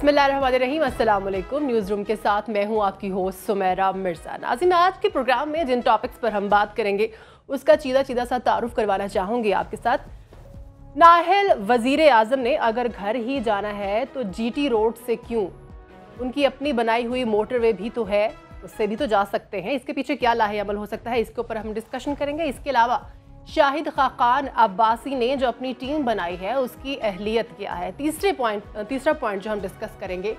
बिस्मिल्लाहिर्रहमानिर्रहीम, अस्सलाम वालेकुम। न्यूज़ रूम के साथ मैं हूं आपकी होस्ट सुमेरा मिर्ज़ा। नाज़रीन, आज के प्रोग्राम में जिन टॉपिक्स पर हम बात करेंगे उसका सीधा सा तारुफ करवाना चाहूँगी आपके साथ। नाहल वज़ीर आज़म ने अगर घर ही जाना है तो जीटी रोड से क्यों, उनकी अपनी बनाई हुई मोटरवे भी तो है, उससे भी तो जा सकते हैं। इसके पीछे क्या लाहे अमल हो सकता है, इसके ऊपर हम डिस्कशन करेंगे। इसके अलावा शाहिद खाकान अब्बासी ने जो अपनी टीम बनाई है उसकी अहलियत क्या है। तीसरा पॉइंट जो हम डिस्कस करेंगे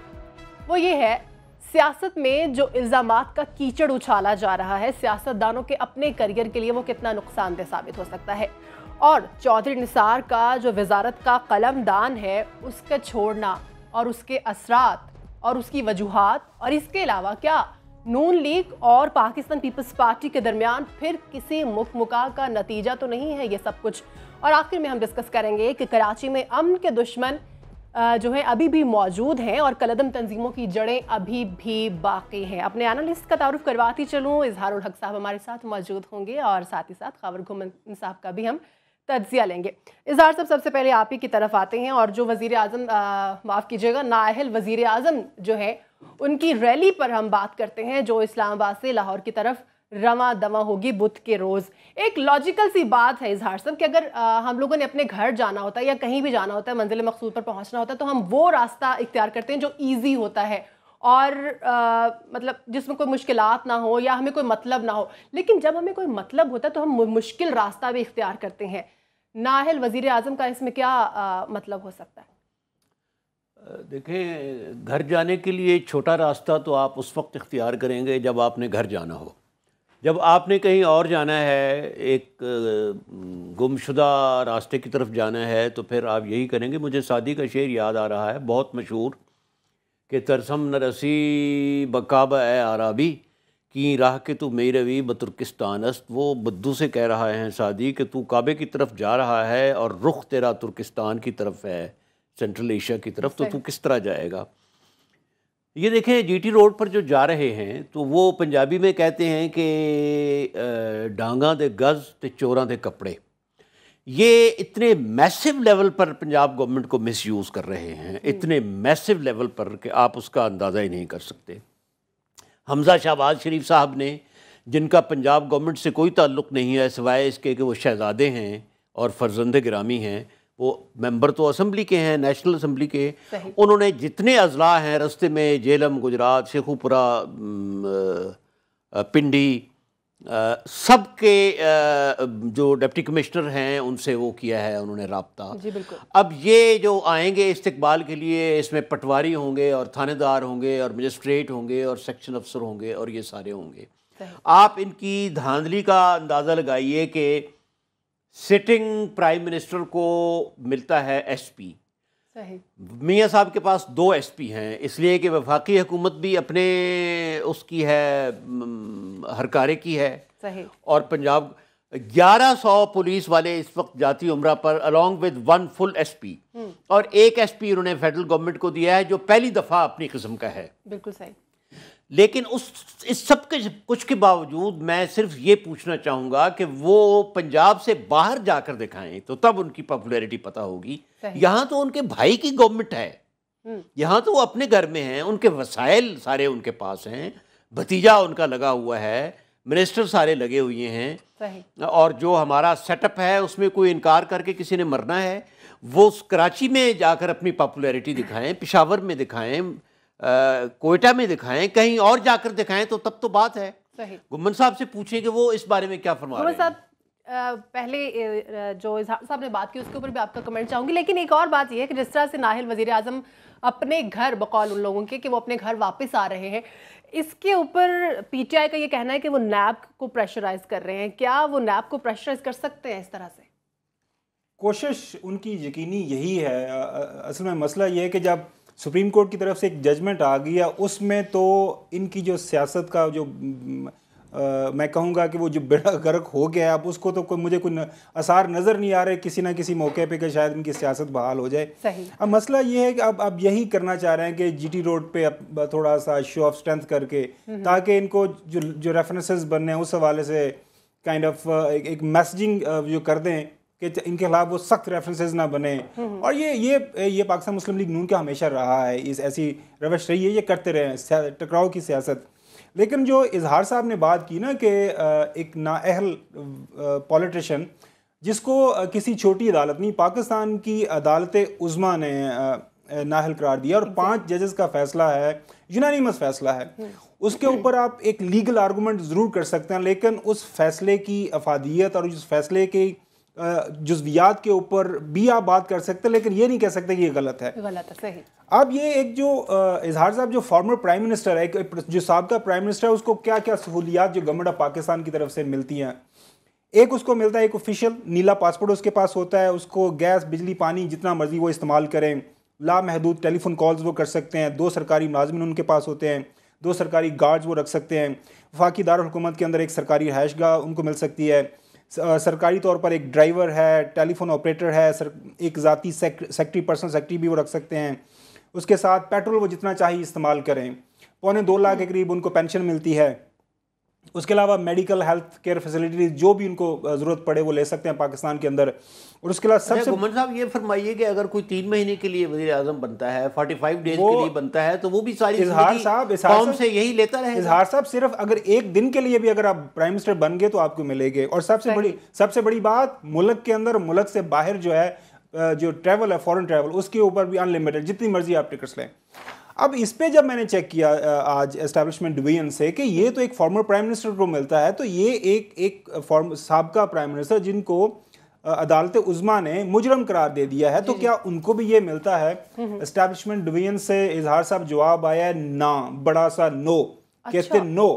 वो ये है, सियासत में जो इल्ज़ामात का कीचड़ उछाला जा रहा है, सियासतदानों के अपने करियर के लिए वो कितना नुकसानदेह साबित हो सकता है। और चौधरी निसार का जो वजारत का कलमदान है उसका छोड़ना और उसके असरात और उसकी वजूहात, और इसके अलावा क्या नून लीग और पाकिस्तान पीपल्स पार्टी के दरमियान फिर किसी मुकमुका का नतीजा तो नहीं है ये सब कुछ। और आखिर में हम डिस्कस करेंगे कि कराची में अमन के दुश्मन जो हैं अभी भी मौजूद हैं और कलदम तंजीमों की जड़ें अभी भी बाकी हैं। अपने एनालिस्ट का तारुफ करवाती चलूँ, इजहारुल हक साहब हमारे साथ मौजूद होंगे और साथ ही साथ खबर घुमन साहब का भी हम तज्जिया लेंगे। इजहार साहब, सबसे पहले आप ही की तरफ आते हैं और जो वज़ीर आज़म, माफ़ कीजिएगा, नाअहल वज़ीर आज़म जो है उनकी रैली पर हम बात करते हैं जो इस्लामाबाद से लाहौर की तरफ रवां दवा होगी बुध के रोज़। एक लॉजिकल सी बात है इजहार साहब कि अगर हम लोगों ने अपने घर जाना होता है या कहीं भी जाना होता है, मंजिल मकसूद पर पहुंचना होता है, तो हम वो रास्ता इख्तियार करते हैं जो ईजी होता है और मतलब जिसमें कोई मुश्किलात ना हो या हमें कोई मतलब ना हो। लेकिन जब हमें कोई मतलब होता है तो हम मुश्किल रास्ता भी इख्तियार करते हैं। नाअहल वज़ीर आज़म का इसमें क्या मतलब हो सकता है? देखें, घर जाने के लिए छोटा रास्ता तो आप उस वक्त इख्तियार करेंगे जब आपने घर जाना हो। जब आपने कहीं और जाना है, एक गुमशुदा रास्ते की तरफ जाना है, तो फिर आप यही करेंगे। मुझे सादी का शेर याद आ रहा है, बहुत मशहूर, कि तरसम न रसी बकाबा ए आराबी की राह के तू मेरवी बतुर्किस्तान अस्त। वो बद्दू से कह रहा है सादी कि तू काबे की तरफ जा रहा है और रुख तेरा तुर्किस्तान की तरफ है, सेंट्रल एशिया की तरफ, तो तू किस तरह जाएगा। ये देखें, जीटी रोड पर जो जा रहे हैं तो वो पंजाबी में कहते हैं कि डांगा दे गज़ ते चोरां दे कपड़े। ये इतने मैसिव लेवल पर पंजाब गवर्नमेंट को मिसयूज़ कर रहे हैं, इतने मैसिव लेवल पर कि आप उसका अंदाज़ा ही नहीं कर सकते। हमज़ा शहबाज शरीफ साहब ने, जिनका पंजाब गवर्नमेंट से कोई ताल्लुक़ नहीं है सिवाय इसके कि वो शहज़ादे हैं और फर्जंद गिरामी हैं, वो मेंबर तो असम्बली के हैं, नेशनल असम्बली के, उन्होंने जितने अजला हैं रस्ते में, जेलम, गुजरात, शेखुपुरा, पिंडी, सब के जो डिप्टी कमिश्नर हैं उनसे वो किया है उन्होंने राब्ता। अब ये जो आएंगे इस्तकबाल के लिए, इसमें पटवारी होंगे और थानेदार होंगे और मजिस्ट्रेट होंगे और सेक्शन अफसर होंगे और ये सारे होंगे। आप इनकी धांधली का अंदाज़ा लगाइए कि सिटिंग प्राइम मिनिस्टर को मिलता है एसपी। मियाँ साहब के पास 2 एसपी हैं, इसलिए कि वफाकी हुकूमत भी अपने उसकी है, हरकारे की है, और पंजाब 1100 पुलिस वाले इस वक्त जाती उम्रा पर अलॉन्ग विद 1 फुल एसपी, और 1 एसपी उन्होंने फेडरल गवर्नमेंट को दिया है जो पहली दफ़ा अपनी किस्म का है। बिल्कुल सही। लेकिन इस सब के कुछ के बावजूद मैं सिर्फ ये पूछना चाहूँगा कि वो पंजाब से बाहर जाकर दिखाएं तो तब उनकी पॉपुलैरिटी पता होगी। यहाँ तो उनके भाई की गवर्नमेंट है, यहाँ तो वो अपने घर में हैं, उनके वसाइल सारे उनके पास हैं, भतीजा उनका लगा हुआ है, मिनिस्टर सारे लगे हुए हैं, और जो हमारा सेटअप है उसमें कोई इनकार करके किसी ने मरना है। वो कराची में जाकर अपनी पॉपुलैरिटी दिखाएं, पेशावर में दिखाएं, कोयटा में दिखाएं, कहीं और जाकर दिखाएं, तो तब तो बात है। गुम्मन साहब से पूछें कि वो इस बारे में क्या फरमा रहे हैं। पहले जो इजहार साहब ने बात की उसके ऊपर भी आपका कमेंट चाहूंगी, लेकिन एक और बात यह है कि जिस तरह से नाअहल वज़ीर आज़म अपने घर, बकौल उन लोगों के कि वो अपने घर वापस आ रहे हैं, इसके ऊपर पीटीआई का ये कहना है कि वो नैब को प्रेशराइज कर रहे हैं। क्या वो नैब को प्रेशराइज कर सकते हैं इस तरह से? कोशिश उनकी यकीनी यही है। असल में मसला ये है कि जब सुप्रीम कोर्ट की तरफ से एक जजमेंट आ गया, उसमें तो इनकी जो सियासत का जो मैं कहूँगा कि वो जो बेड़ा गर्क हो गया, अब उसको तो मुझे कोई आसार नज़र नहीं आ रहे किसी ना किसी मौके पे कि शायद इनकी सियासत बहाल हो जाए। अब मसला ये है कि अब यही करना चाह रहे हैं कि जीटी रोड पे अब थोड़ा सा शो ऑफ स्ट्रेंथ करके, ताकि इनको जो रेफरेंसेस बनने हैं उस हवाले से काइंड ऑफ एक मैसेजिंग जो कर दें कि इनके खिलाफ वो सख्त रेफरेंसेस ना बने। और ये पाकिस्तान मुस्लिम लीग नून का हमेशा रहा है, इस ऐसी रवश रही है, ये करते रहे हैं टकराव की सियासत। लेकिन जो इजहार साहब ने बात की ना कि एक नाअहल पॉलिटिशियन जिसको किसी छोटी अदालत नहीं, पाकिस्तान की अदालत उज़्मा ने नाअहल करार दिया और 5 जजेस का फैसला है, यूनानिमस फैसला है, उसके ऊपर आप एक लीगल आर्गूमेंट ज़रूर कर सकते हैं, लेकिन उस फैसले की अफादियत और उस फैसले के जुज़वियात के ऊपर भी आप बात कर सकते हैं, लेकिन ये नहीं कह सकते कि ये गलत है। गलत है, सही। अब ये एक जो इजहार साहब जो फॉर्मर प्राइम मिनिस्टर है, जो साबका प्राइम मिनिस्टर है, उसको क्या क्या सहूलियात जो गवर्नमेंट ऑफ पाकिस्तान की तरफ से मिलती हैं। एक उसको मिलता है एक ऑफिशियल नीला पासपोर्ट उसके पास होता है, उसको गैस बिजली पानी जितना मर्जी वो इस्तेमाल करें, लामहदूद टेलीफोन कॉल्स वो कर सकते हैं, 2 सरकारी मुलाजिमिन उनके पास होते हैं, 2 सरकारी गार्ड्स वो रख सकते हैं, वफाकी दारुल हुकूमत के अंदर एक सरकारी रहायशगाह उनको मिल सकती है, सरकारी तौर पर एक ड्राइवर है, टेलीफोन ऑपरेटर है, एक ज़ाती सेक्रेटरी पर्सनल सेक्रेटरी भी वो रख सकते हैं। उसके साथ पेट्रोल वो जितना चाहिए इस्तेमाल करें, 2.25 लाख के करीब उनको पेंशन मिलती है। उसके अलावा मेडिकल हेल्थ केयर फैसिलिटीज जो भी उनको ज़रूरत पड़े वो ले सकते हैं पाकिस्तान के अंदर। और उसके अलावा सबसे घुमन साहब ये फरमाइए कि अगर कोई 3 महीने के लिए वज़ीर आज़म बनता है, 45 डेज के लिए बनता है, तो वो भी सारी इजहार साहब से यही लेता रहेगा। इजहार साहब सिर्फ अगर एक दिन के लिए भी अगर आप प्राइम मिनिस्टर बन गए तो आपको मिलेंगे। और सबसे बड़ी बात, मुल्क के अंदर मुल्क से बाहर जो है जो ट्रैवल है, फॉरेन ट्रैवल, उसके ऊपर भी अनलिमिटेड जितनी मर्जी आप टिकट्स लें। अब इस पे जब मैंने चेक किया आज एस्टैब्लिशमेंट डिवीजन से कि ये तो एक फॉर्मर प्राइम मिनिस्टर को मिलता है, तो ये एक साबका प्राइम मिनिस्टर जिनको अदालत उज़्मा ने मुजरम करार दे दिया है, तो क्या उनको भी ये मिलता है? एस्टैब्लिशमेंट डिवीजन से इजहार साहब जवाब आया ना, बड़ा सा नो। कहते नो।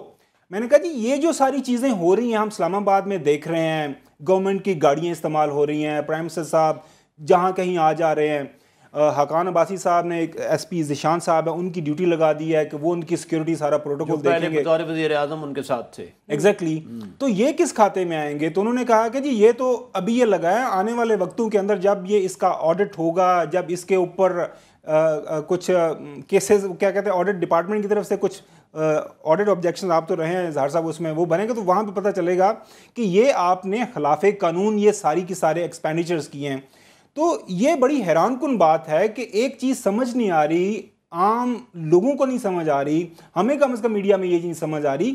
मैंने कहा जी ये जो सारी चीज़ें हो रही हैं हम इस्लामाबाद में देख रहे हैं, गवर्नमेंट की गाड़ियाँ इस्तेमाल हो रही हैं, प्राइम मिनिस्टर साहब जहाँ कहीं आ जा रहे हैं, हकान अब्बासी साहब ने एक एसपी ज़िशान साहब है उनकी ड्यूटी लगा दी है कि वो उनकी सिक्योरिटी सारा प्रोटोकॉल देखेंगे, बतौर वज़ीर आज़म उनके साथ थे। एग्जैक्टली। तो ये किस खाते में आएंगे? तो उन्होंने कहा कि जी ये तो अभी ये लगा है, आने वाले वक्तों के अंदर जब ये इसका ऑडिट होगा, जब इसके ऊपर कुछ केसेस क्या कहते हैं ऑडिट डिपार्टमेंट की तरफ से कुछ ऑडिट ऑब्जेक्शन आप तो रहे हैं इजहार साहब उसमें, वो बनेगा तो वहाँ पे पता चलेगा कि ये आपने खिलाफे कानून ये सारी की सारे एक्सपेंडिचर्स किए हैं। तो ये बड़ी हैरानकुन बात है कि एक चीज़ समझ नहीं आ रही, आम लोगों को नहीं समझ आ रही, हमें कम से कम मीडिया में ये चीज़ समझ आ रही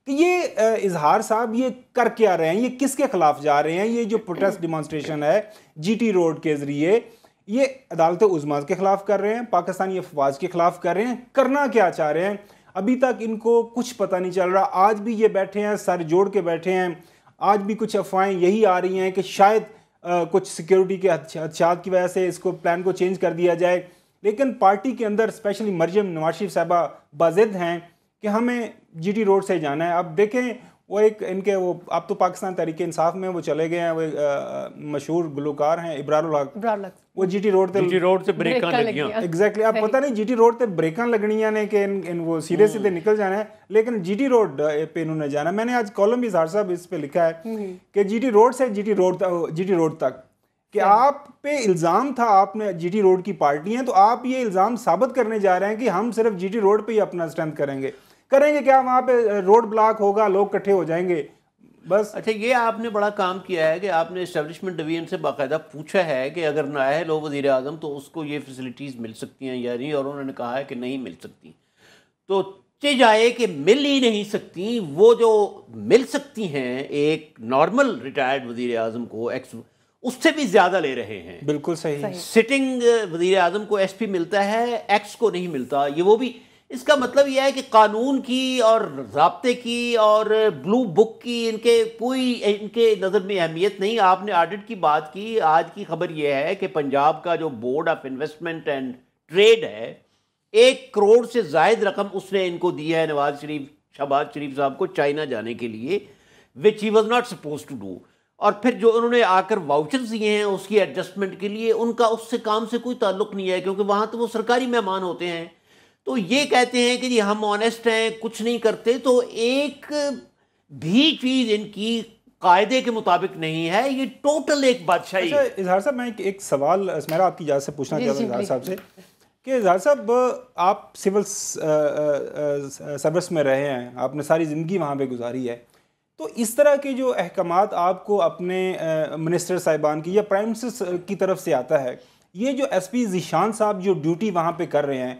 कि ये इजहार साहब ये कर क्या रहे हैं, ये किसके खिलाफ जा रहे हैं। ये जो प्रोटेस्ट डिमॉन्स्ट्रेशन है जीटी रोड के ज़रिए, ये अदालत उज़्मा के खिलाफ कर रहे हैं, पाकिस्तानी अफवाज के खिलाफ कर रहे हैं, करना क्या चाह रहे हैं अभी तक इनको कुछ पता नहीं चल रहा। आज भी ये बैठे हैं, सर जोड़ के बैठे हैं, आज भी कुछ अफवाहें यही आ रही हैं कि शायद कुछ सिक्योरिटी के खदशात की वजह से इसको प्लान को चेंज कर दिया जाए। लेकिन पार्टी के अंदर स्पेशली मरियम नवाज शरीफ साहबा बाज़िद हैं कि हमें जीटी रोड से जाना है। अब देखें वो एक इनके वो आप तो पाकिस्तान तहरीक इंसाफ में वो चले गए हैं, वो मशहूर गुलकार हैं इब्रारुल हक, वो जीटी रोड से ब्रेकां लगियां। एग्जैक्टली। अब पता नहीं जीटी रोड पे ब्रेकां लगनियां ने कि इन वो सीधे सीधे निकल जाना है, लेकिन जीटी रोड पे इन्होंने जाना। मैंने आज कॉलम भी इजहार साहब इस पे लिखा है कि जीटी रोड से जीटी रोड तक कि आप पे इल्ज़ाम था, आपने जीटी रोड की पार्टी हैं, तो आप ये इल्ज़ाम साबित करने जा रहे हैं कि हम सिर्फ जीटी रोड पे ही अपना स्ट्रेंथ करेंगे क्या वहाँ पे रोड ब्लॉक होगा, लोग इकट्ठे हो जाएंगे बस। अच्छा, ये आपने बड़ा काम किया है कि आपने एस्टेब्लिशमेंट डिवीजन से बाकायदा पूछा है कि अगर नायब लो वज़ीर आज़म तो उसको ये फैसिलिटीज़ मिल सकती हैं या नहीं, और उन्होंने कहा है कि नहीं मिल सकती। तो जाए कि मिल ही नहीं सकती, वो जो मिल सकती हैं एक नॉर्मल रिटायर्ड वज़ीर आज़म को एक्स उससे भी ज़्यादा ले रहे हैं। बिल्कुल सही। सिटिंग वज़ीर आज़म को एसपी मिलता है, एक्स को नहीं मिलता। ये वो भी इसका मतलब यह है कि कानून की और ज़ाब्ते की और ब्लू बुक की इनके नज़र में अहमियत नहीं। आपने ऑडिट की बात की, आज की खबर यह है कि पंजाब का जो board of investment and trade है, 1 करोड़ से ज़ायद रकम उसने इनको दी है शहबाज शरीफ साहब को चाइना जाने के लिए, which he was not suppose to do. और फिर जो उन्होंने आकर वाउचर्स दिए हैं उसकी एडजस्टमेंट के लिए, उनका उससे काम से कोई ताल्लुक नहीं है, क्योंकि वहाँ तो वो सरकारी मेहमान होते हैं। तो ये कहते हैं कि जी हम ऑनेस्ट हैं, कुछ नहीं करते, तो एक भी चीज़ इनकी कायदे के मुताबिक नहीं है, ये टोटल एक बादशाही। अच्छा इजहार साहब, मैं एक सवाल मेरा आपकी इजाज़त से पूछना चाहता हूँ इजहार साहब से कि इजहार साहब आप सिविल सर्विस में रहे हैं, आपने सारी ज़िंदगी वहाँ पे गुजारी है, तो इस तरह के जो अहकामात आपको अपने मिनिस्टर साहिबान की या प्राइम मिनिस्टर की तरफ से आता है, ये जो एसपी ज़ीशान साहब जो ड्यूटी वहाँ पे कर रहे हैं,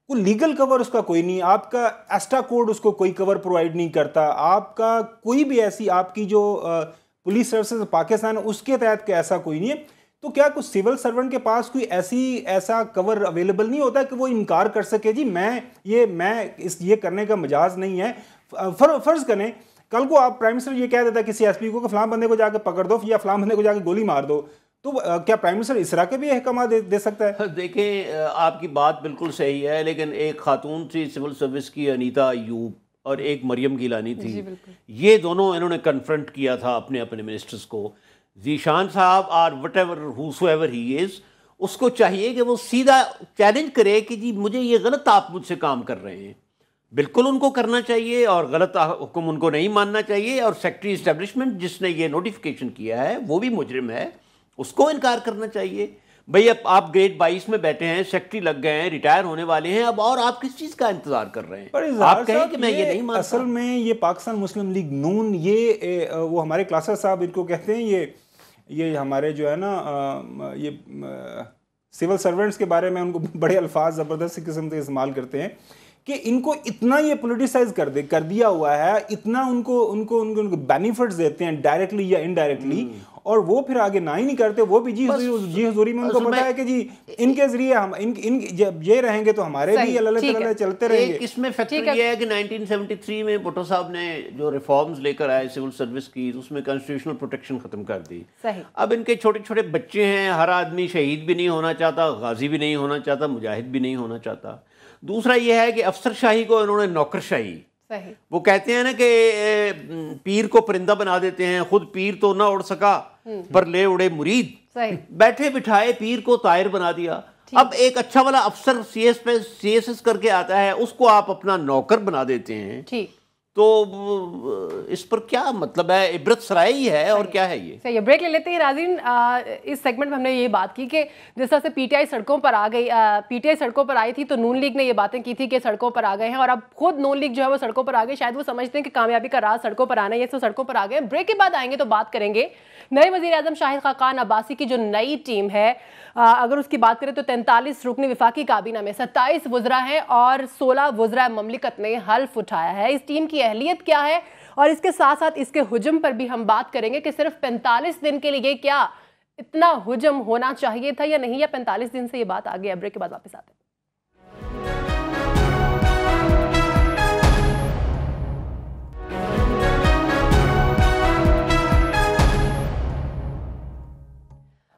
वो लीगल कवर उसका कोई नहीं, आपका एस्टा कोड उसको कोई कवर प्रोवाइड नहीं करता, आपका कोई भी ऐसी आपकी जो पुलिस सर्विसेज पाकिस्तान उसके तहत का ऐसा कोई नहीं है। तो क्या कुछ सिविल सर्वेंट के पास कोई ऐसा कवर अवेलेबल नहीं होता कि वो इनकार कर सके जी मैं ये करने का मजाज नहीं है। फर्ज करें कल को आप प्राइम मिनिस्टर ये कह देता किसी एसपी को कि फलां बंदे को जाके पकड़ दो या फलां बंदे को जाके गोली मार दो, तो क्या प्राइम मिनिस्टर इस तरह के भी अहकाम दे सकता है? देखें, आपकी बात बिल्कुल सही है, लेकिन एक खातून थी सिविल सर्विस की, अनीता अयूब, और एक मरियम गिलानी थी, ये दोनों इन्होंने कन्फ्रंट किया था अपने अपने मिनिस्टर्स को। ज़ीशान साहब are whatever whosoever he is, उसको चाहिए कि वो सीधा चैलेंज करे कि जी मुझे ये गलत आप मुझसे काम कर रहे हैं। बिल्कुल उनको करना चाहिए और गलत हुक्म उनको नहीं मानना चाहिए, और सेक्रेटरी इस्टेब्लिशमेंट जिसने ये नोटिफिकेशन किया है वो भी मुजरिम है, उसको इनकार करना चाहिए। भाई अब आप ग्रेड 22 में बैठे हैं, सेक्रेटरी लग गए हैं, रिटायर होने वाले हैं, अब और आप किस चीज़ का इंतजार कर रहे हैं? आप कहें कि मैं ये नहीं मानता। असल में ये पाकिस्तान मुस्लिम लीग नून, ये वो हमारे क्लासर साहब इनको कहते हैं, ये हमारे जो है ना ये सिविल सर्वेंट्स के बारे में उनको बड़े अल्फाज ज़बरदस्त किस्म के इस्तेमाल करते हैं कि इनको इतना ये पोलिटिसाइज कर दिया हुआ है, इतना उनको बेनिफिट्स देते हैं डायरेक्टली या इनडायरेक्टली, और वो फिर आगे ना ही नहीं करते। वो भी जी हजूरी में उनको पता है कि जी इनके जरिए हम जब ये रहेंगे तो हमारे भी अल्लाह चलते रहेंगे। इसमें फैक्टर ये है कि 1973 में भुट्टो साहब ने जो रिफॉर्म्स लेकर आए सिविल सर्विस की, उसमें कॉन्स्टिट्यूशनल प्रोटेक्शन खत्म कर दी। अब इनके छोटे छोटे बच्चे हैं, हर आदमी शहीद भी नहीं होना चाहता, गाजी भी नहीं होना चाहता, मुजाहिद भी नहीं होना चाहता। दूसरा ये है कि अफसरशाही को इन्होंने नौकरशाही, वो कहते हैं ना कि पीर को परिंदा बना देते हैं, खुद पीर तो ना उड़ सका पर ले उड़े मुरीद, बैठे बिठाए पीर को तायर बना दिया। अब एक अच्छा वाला अफसर सीएसएस करके आता है, उसको आप अपना नौकर बना देते हैं, तो इस पर क्या मतलब है? इबरत सराय ही है और क्या है ये? सही, ब्रेक ले लेते हैं नाज़रीन। इस सेगमेंट में हमने ये बात की कि जिस तरह से पीटीआई सड़कों पर आ गई, पीटीआई सड़कों पर आई थी तो नून लीग ने ये बातें की थी कि सड़कों पर आ गए हैं, और अब खुद नून लीग जो है वो सड़कों पर आ गए। शायद वो समझते हैं कि कामयाबी का राज सड़कों पर आना है, ये तो सड़कों पर आ गए। ब्रेक के बाद आएंगे तो बात करेंगे नए वज़ीर आज़म शाहिद खाकान अब्बासी की जो नई टीम है, अगर उसकी बात करें तो 43 रुकनी विफाकी काबीना में 27 वज़रा हैं और 16 वज़रा ममलिकत ने हल्फ उठाया है। इस टीम की अहलियत क्या है, और इसके साथ साथ इसके हुजम पर भी हम बात करेंगे कि सिर्फ 45 दिन के लिए क्या इतना हुजम होना चाहिए था या नहीं, या 45 दिन से ये बात आ गई। ब्रेक के बाद वापस आते हैं।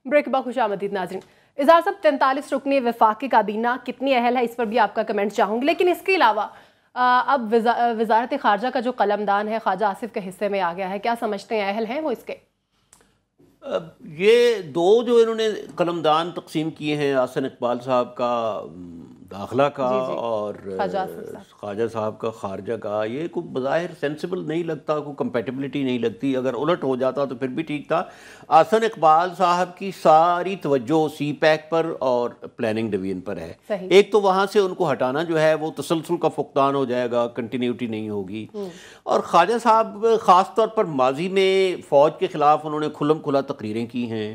ब्रेक के बाद खुशामदीद नाज़रीन। इज़हार साहब, 43 रुकनी वफाकी काबीना कितनी अहल है, इस पर भी आपका कमेंट चाहूँगी। लेकिन इसके अलावा अब वजारत खारजा का जो कलमदान है ख्वाजा आसिफ के हिस्से में आ गया है, क्या समझते हैं अहल हैं वो इसके? ये दो जो इन्होंने कलमदान तकसीम किए हैं, आसन इकबाल साहब का दाखिला का और ख्वाजा साहब का खारजा का, ये कोई बज़ाहिर सेंसिबल नहीं लगता, कोई कंपेटिबिलिटी नहीं लगती। अगर उलट हो जाता तो फिर भी ठीक था। आसन इकबाल साहब की सारी तवज्जो सी पैक पर और प्लानिंग डिवीजन पर है। एक तो वहाँ से उनको हटाना जो है वो तसलसल का फुकदान हो जाएगा, कंटिन्यूटी नहीं होगी। और ख्वाजा साहब ख़ास तौर पर माजी में फ़ौज के ख़िलाफ़ उन्होंने खुल्लम खुला तकरीरें की हैं,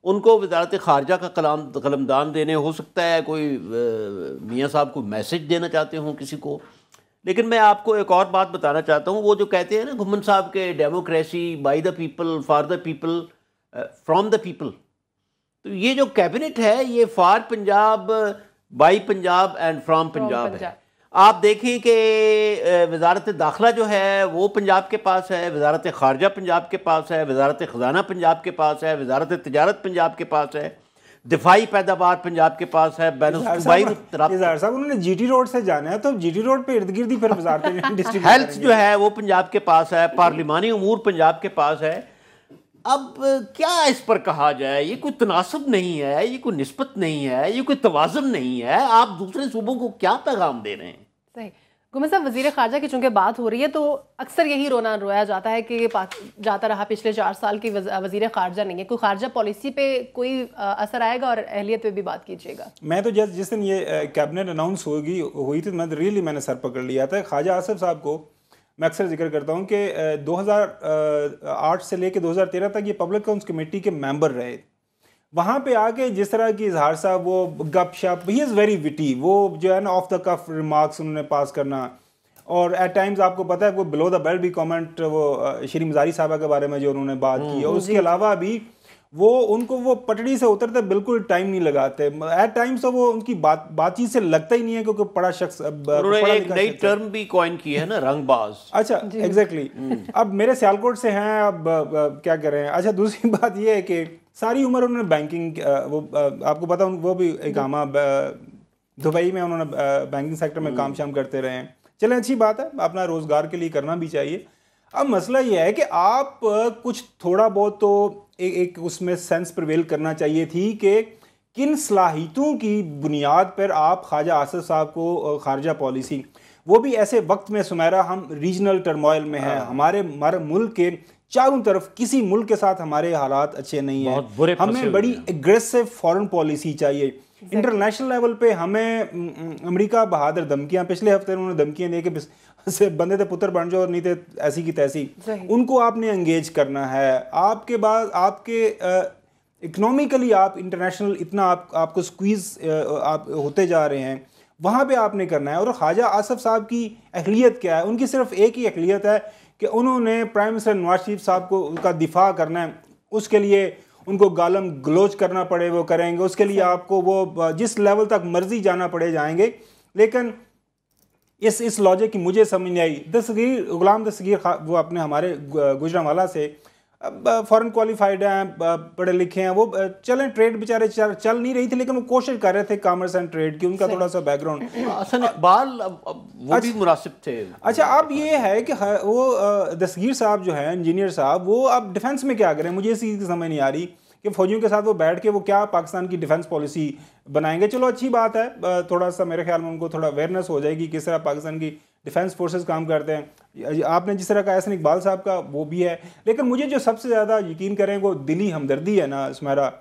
उनको वजारत खारजा का कलमदान देने, हो सकता है कोई मियाँ साहब को मैसेज देना चाहते हों किसी को। लेकिन मैं आपको एक और बात बताना चाहता हूँ, वो जो कहते हैं ना घुम्मन साहब के democracy by the people for the people from the people, तो ये जो कैबिनेट है ये for Punjab bye Punjab and from Punjab है। आप देखें कि वजारत दाखिला जो है वो पंजाब के पास है, वजारत खारजा पंजाब के पास है, वजारत ख़जाना पंजाब के पास है, वजारत तिजारत पंजाब के पास है, दिफाई पैदावार पंजाब के पास है। साहब उन्होंने जीटी रोड से जाना है तो जीटी रोड पे इर्द गिर्द ही फिर वजारत हेल्थ जो है वो पंजाब के पास है, पार्लिमानी उमूर पंजाब के पास है। अब क्या इस पर कहा जाए, ये कोई तनासब नहीं है, ये कोई निस्बत नहीं है, ये कोई तवाज़ुन नहीं है। आप दूसरे सूबों को क्या पैगाम दे रहे हैं? सही। गुम्मन साहब, वज़ीर ख़ारजा की चूँकि बात हो रही है तो अक्सर यही रोया जाता है कि जाता रहा पिछले 4 साल की वज़ीर ख़ारजा नहीं है। कोई ख़ारजा पॉलिसी पे कोई असर आएगा? और अहलियत पे भी बात कीजिएगा। मैं तो जिस दिन ये कैबिनेट अनाउंस हुई थी तो मैंने सर पकड़ लिया था। ख्वाजा आसिफ साहब को मैं अक्सर जिक्र करता हूँ कि 2008 से लेकर 2013 तक ये पब्लिक अकाउंट्स कमेटी के मेंबर रहे। वहाँ पे आके जिस तरह की इजहार साहब वो गपशप, ही इज़ वेरी विटी, वो जो है ना ऑफ द कफ रिमार्क्स उन्होंने पास करना, और एट टाइम्स आपको पता है वो बिलो द बेल्ट भी कमेंट वो श्री मजारी साहबा के बारे में जो उन्होंने बात की, और उसके अलावा भी वो उनको वो पटड़ी से उतरते बिल्कुल टाइम नहीं लगाते। एट टाइम्स तो वो उनकी बातचीत से लगता ही नहीं है क्योंकि बड़ा शख्स, एक नई टर्म भी कॉइन की है ना, रंगबाज। अच्छा, एग्जैक्टली। अब मेरे सियालकोट से हैं, अब क्या कर रहे हैं। अच्छा, दूसरी बात ये है कि सारी उम्र उन्होंने बैंकिंग, वो आपको पता वो भी इकामा दुबई में उन्होंने बैंकिंग सेक्टर में काम शाम करते रहे हैं। चलें, अच्छी बात है, अपना रोजगार के लिए करना भी चाहिए। अब मसला ये है कि आप कुछ थोड़ा बहुत तो एक उसमें सेंस प्रिवेल करना चाहिए थी कि किन सलाहियतों की बुनियाद पर आप ख्वाजा आसिफ साहब को खारजा पॉलिसी, वो भी ऐसे वक्त में सुमेरा हम रीजनल टर्मोइल में हैं, हमारे मुल्क के चारों तरफ किसी मुल्क के साथ हमारे हालात अच्छे नहीं हैं, हमें बड़ी एग्रेसिव फॉरेन पॉलिसी चाहिए। इंटरनेशनल लेवल पे हमें अमेरिका बहादुर धमकियां, पिछले हफ्ते उन्होंने धमकियां दे के से बंदे थे पुत्र बन जाओ और नहीं थे ऐसी की तैसी, उनको आपने एंगेज करना है। आपके बाद आपके इकोनॉमिकली आप इंटरनेशनल इतना आपको स्क्वीज आप होते जा रहे हैं, वहाँ पे आपने करना है। और ख्वाजा आसिफ साहब की अहलियत क्या है? उनकी सिर्फ एक ही अहलियत है कि उन्होंने प्राइम मिनिस्टर नवाज शरीफ साहब को उनका दिफा करना है, उसके लिए उनको गालम गलोच करना पड़े वो करेंगे, उसके लिए आपको वो जिस लेवल तक मर्जी जाना पड़े जाएंगे। लेकिन इस लॉजिक की मुझे समझ नहीं आई। दस्तगीर गुलाम दस्तगीर वो अपने हमारे गुजरांवाला से फॉरेन क्वालिफाइड हैं, पढ़े लिखे हैं, वो चलें ट्रेड बेचारे चल नहीं रही थी, लेकिन वो कोशिश कर रहे थे कॉमर्स एंड ट्रेड की, उनका थोड़ा सा बैकग्राउंड इकबाल वो भी मुनासिब थे। अच्छा, अब ये है कि वो दस्तगीर साहब जो है इंजीनियर साहब, वो अब डिफेंस में क्या करें? मुझे इसी की समझ नहीं आ रही कि फौजियों के साथ वो बैठ के वो क्या पाकिस्तान की डिफेंस पॉलिसी बनाएंगे। चलो अच्छी बात है, थोड़ा सा मेरे ख्याल में उनको थोड़ा अवेयरनेस हो जाएगी किस तरह पाकिस्तान की डिफेंस फोर्सेस काम करते हैं। आपने जिस तरह का एहसन इकबाल साहब का वो भी है, लेकिन मुझे जो सबसे ज़्यादा यकीन करें वो दिली हमदर्दी है ना सुमेरा,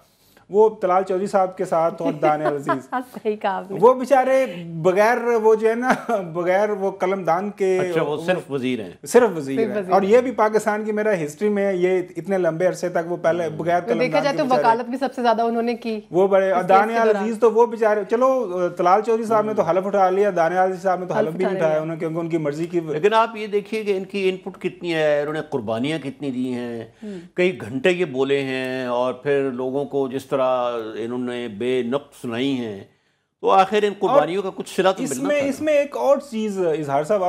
वो तलाल चौधरी साहब के साथ और दानियाल अजीज सही कहा आपने। वो बेचारे बगैर वो जो है ना बगैर वो कलमदान के, अच्छा वो सिर्फ वजीर हैं, सिर्फ वजीर हैं। और ये भी पाकिस्तान की मेरा हिस्ट्री में ये इतने लंबे अरसे तक वो पहले बगैर कलमदान देखा जाए तो वकालत भी सबसे ज्यादा उन्होंने की वो बड़े। दानियाल अजीज तो वो बेचारे, चलो तलाल चौधरी साहब ने तो हलफ उठा लिया, दानियाल अजीज साहब ने तो हलफ भी नहीं उठाया उन्होंने, क्योंकि उनकी मर्जी की। लेकिन आप ये देखिए कि इनकी इनपुट कितनी है, उन्होंने कुर्बानियाँ कितनी दी हैं, कई घंटे ये बोले हैं, और फिर लोगों को जिस तरह उन्होंने बेनक़्स सुनाई हैं, तो आखिर इन कुर्बानियों का कुछ सिला तो मिलना था। इसमें एक और चीज़ इजहार साहब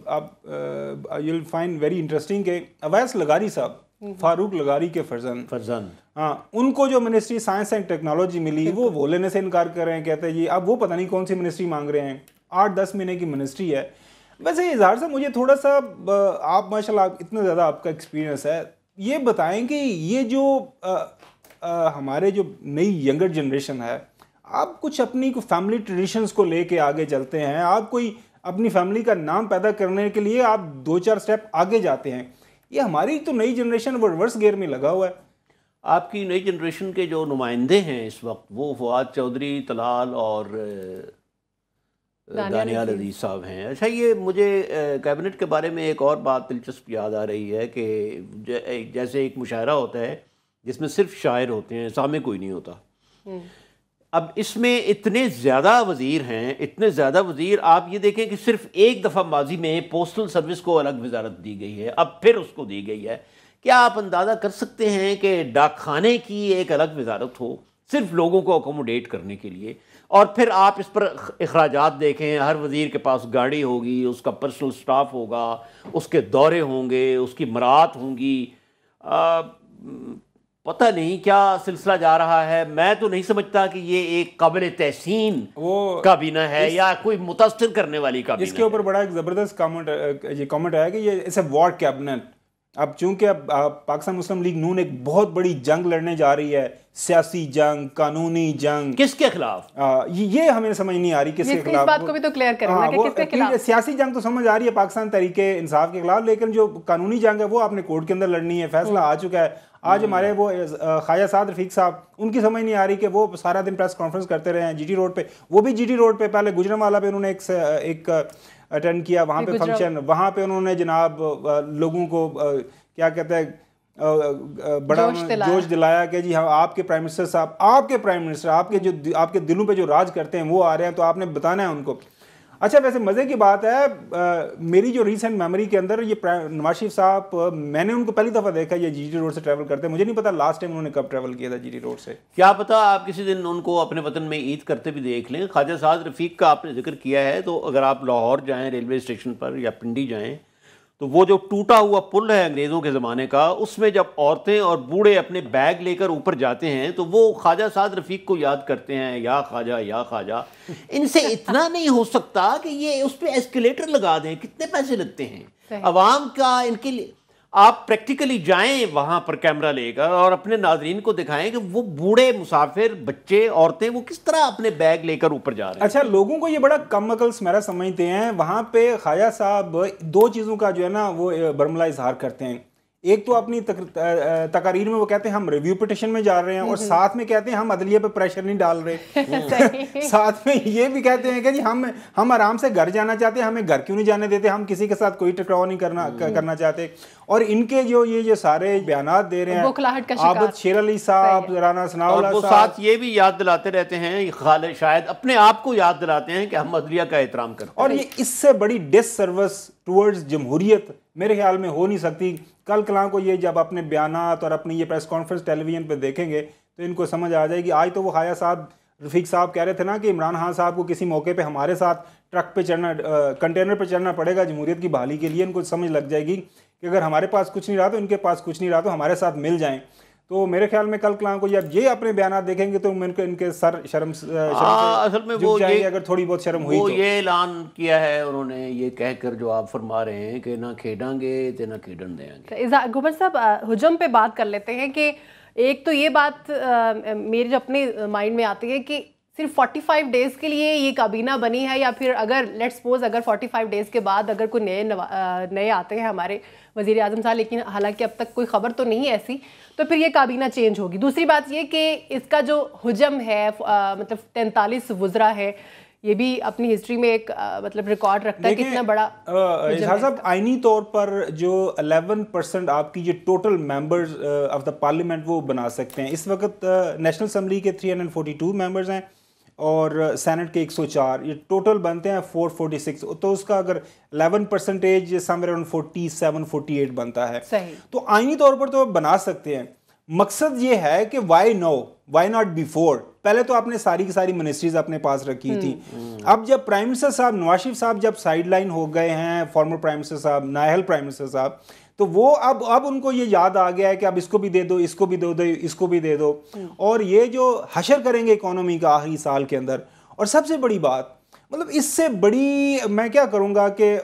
आप you'll find very interesting के अवैस लगारी साहब, फारूक लगारी के फर्जंद, हाँ, उनको जो मिनिस्ट्री साइंस एंड टेक्नोलॉजी मिली वो लेने से इनकार कर रहे हैं, कहते हैं ये अब वो पता नहीं कौन सी मिनिस्ट्री मांग रहे हैं, 8-10 महीने की मिनिस्ट्री है। वैसे इजहार साहब मुझे थोड़ा सा आप माशाल्लाह इतना ज़्यादा आपका एक्सपीरियंस है, ये बताएं कि ये जो हमारे जो नई यंगर जनरेशन है, आप कुछ अपनी फैमिली ट्रेडिशंस को लेके आगे चलते हैं, आप कोई अपनी फैमिली का नाम पैदा करने के लिए आप 2-4 स्टेप आगे जाते हैं। ये हमारी तो नई जनरेशन वो रिवर्स गियर में लगा हुआ है। आपकी नई जनरेशन के जो नुमाइंदे हैं इस वक्त, वो फवाद चौधरी, तलाल और दानियाल अजीज साहब हैं। अच्छा, ये मुझे कैबिनेट के बारे में एक और बात दिलचस्प याद आ रही है कि जैसे एक मुशायरा होता है जिसमें सिर्फ शायर होते हैं, सामने कोई नहीं होता। अब इसमें इतने ज़्यादा वज़ीर हैं, इतने ज़्यादा वज़ीर, आप ये देखें कि सिर्फ एक दफ़ा माजी में पोस्टल सर्विस को अलग वजारत दी गई है, अब फिर उसको दी गई है। क्या आप अंदाज़ा कर सकते हैं कि डाक खाने की एक अलग वजारत हो सिर्फ लोगों को अकोमोडेट करने के लिए, और फिर आप इस पर अखराजात देखें, हर वज़ीर के पास गाड़ी होगी, उसका पर्सनल स्टाफ होगा, उसके दौरे होंगे, उसकी मरात होंगी, पता नहीं क्या सिलसिला जा रहा है। मैं तो नहीं समझता कि ये एक काबिल तहसीन काबीना है या कोई मुतासिर करने वाली काबीना। इसके ऊपर बड़ा एक ज़बरदस्त कमेंट आया कि ये इट्स अ वॉर कैबिनेट। अब चूंकि अब पाकिस्तान मुस्लिम लीग नून एक बहुत बड़ी जंग लड़ने जा रही है, सियासी जंग, कानूनी जंग, किसके खिलाफ? ये हमें समझ नहीं आ रही किसके खिलाफ। इस बात को भी तो क्लियर करें ना कि किसके खिलाफ। सियासी जंग तो समझ आ रही है पाकिस्तान तहरीक इंसाफ के खिलाफ, लेकिन जो कानूनी जंग है वो आपने कोर्ट के अंदर लड़नी है, फैसला आ चुका है, आज हमारे वो ख्वाजा साद रफीक साहब, उनकी समझ नहीं आ रही कि वो सारा दिन प्रेस कॉन्फ्रेंस करते रहे हैं जीटी रोड पे। वो भी जीटी रोड पे पहले गुजरांवाला पे उन्होंने एक अटेंड किया, वहाँ पे फंक्शन, वहाँ पे उन्होंने जनाब लोगों को क्या कहते हैं बड़ा जोश दिलाया कि जी हाँ आपके प्राइम मिनिस्टर साहब, आपके प्राइम मिनिस्टर आपके दिलों पे जो राज करते हैं वो आ रहे हैं, तो आपने बताना है उनको। अच्छा, वैसे मज़े की बात है, मेरी जो रीसेंट मेमोरी के अंदर ये नवाज शरीफ साहब, मैंने उनको पहली दफ़ा देखा ये जीटी रोड से ट्रैवल करते हैं। मुझे नहीं पता लास्ट टाइम उन्होंने कब ट्रैवल किया था जीटी रोड से। क्या पता आप किसी दिन उनको अपने वतन में ईद करते भी देख लें। ख्वाजा साद रफीक का आपने जिक्र किया है, तो अगर आप लाहौर जाएँ रेलवे स्टेशन पर या पिंडी जाएँ, तो वो जो टूटा हुआ पुल है अंग्रेज़ों के ज़माने का, उसमें जब औरतें और बूढ़े अपने बैग लेकर ऊपर जाते हैं तो वो ख्वाजा साद रफीक को याद करते हैं, या ख्वाजा या ख्वाजा। इनसे इतना नहीं हो सकता कि ये उस पर एस्केलेटर लगा दें, कितने पैसे लगते हैं अवाम का इनके लिए। आप प्रैक्टिकली जाएं वहाँ पर कैमरा लेकर और अपने नाजरीन को दिखाएं कि वो बूढ़े मुसाफिर, बच्चे, औरतें वो किस तरह अपने बैग लेकर ऊपर जा रहे हैं। अच्छा, लोगों को ये बड़ा कम अकल स्मेरा समझते हैं। वहाँ पे ख्वाजा साहब दो चीज़ों का जो है ना वो बरमला इजहार करते हैं। एक तो अपनी तकारीर में वो कहते हैं हम रिव्यू पिटिशन में जा रहे हैं, और साथ में कहते हैं हम अदलिया पे प्रेशर नहीं डाल रहे। साथ में ये भी कहते हैं कि जी हम आराम से घर जाना चाहते हैं, हमें घर क्यों नहीं जाने देते, हम किसी के साथ कोई टकराव नहीं करना चाहते। और इनके ये सारे बयानात दे रहे हैं आबद शेर अली साहब, राना सनाउल्लाह साहब, साथ ये भी याद दिलाते रहते हैं, शायद अपने आप को याद दिलाते हैं कि हम अदलिया का एहतराम करते हैं। और ये इससे बड़ी डिससर्विस टुवर्ड्स जमहूरियत मेरे ख्याल में हो नहीं सकती। कल कलां को ये जब अपने बयानात और अपनी ये प्रेस कॉन्फ्रेंस टेलीविजन पे देखेंगे तो इनको समझ आ जाएगी। आज तो वो ख्वाजा साहब रफीक साहब कह रहे थे ना कि इमरान खान साहब को किसी मौके पे हमारे साथ ट्रक पे चढ़ना, कंटेनर पे चढ़ना पड़ेगा जमहूरियत की बहाली के लिए। इनको समझ लग जाएगी कि अगर हमारे पास कुछ नहीं रहा तो इनके पास कुछ नहीं रहा, तो हमारे साथ मिल जाएं। तो मेरे ख्याल में कल कलां को जब ये अपने बयान देखेंगे तो इनके सर शर्म असल में वो ये, अगर थोड़ी बहुत शर्म हुई वो तो। ये ऐलान किया है उन्होंने, ये कहकर जो आप फरमा रहे हैं कि ना खेडांगे तो ना खेडन देंगे। गुबर साहब, हुजम पे बात कर लेते हैं कि एक तो ये बात मेरे जो अपने माइंड में आती है कि सिर्फ 45 डेज़ के लिए ये काबीना बनी है, या फिर अगर लेट्स सपोज अगर 45 डेज़ के बाद अगर कोई नए आते हैं हमारे वज़ीर आज़म साहब, लेकिन हालांकि अब तक कोई खबर तो नहीं है ऐसी, तो फिर ये काबीना चेंज होगी। दूसरी बात ये कि इसका जो हुजम है मतलब 43 वुज़रा है, ये भी अपनी हिस्ट्री में एक मतलब रिकॉर्ड रखता है कितना बड़ा साहब। आईनी तौर पर जो 11% आपकी जो total members of the parliament वो बना सकते हैं। इस वक्त नेशनल असम्बली के 342 मेंबर्स हैं और सेनेट के 104, ये टोटल बनते हैं 446। तो उसका अगर 11% समवेयर अराउंड 47-48 बनता है। तो आईनी तौर पर तो बना सकते हैं। मकसद ये है कि वाई नॉट बिफोर। पहले तो आपने सारी की सारी मिनिस्ट्रीज अपने पास रखी थी। अब जब प्राइम मिनिस्टर साहब नवाज शरीफ साहब जब साइडलाइन हो गए हैं, फॉर्मर प्राइम मिनिस्टर साहब, नायब प्राइम मिनिस्टर साहब, तो वो अब उनको ये याद आ गया है कि अब इसको भी दे दो, इसको भी दे दो, इसको भी दे दो। और ये जो हशर करेंगे इकोनॉमी का आखिरी साल के अंदर, और सबसे बड़ी बात मतलब इससे बड़ी मैं क्या करूँगा कि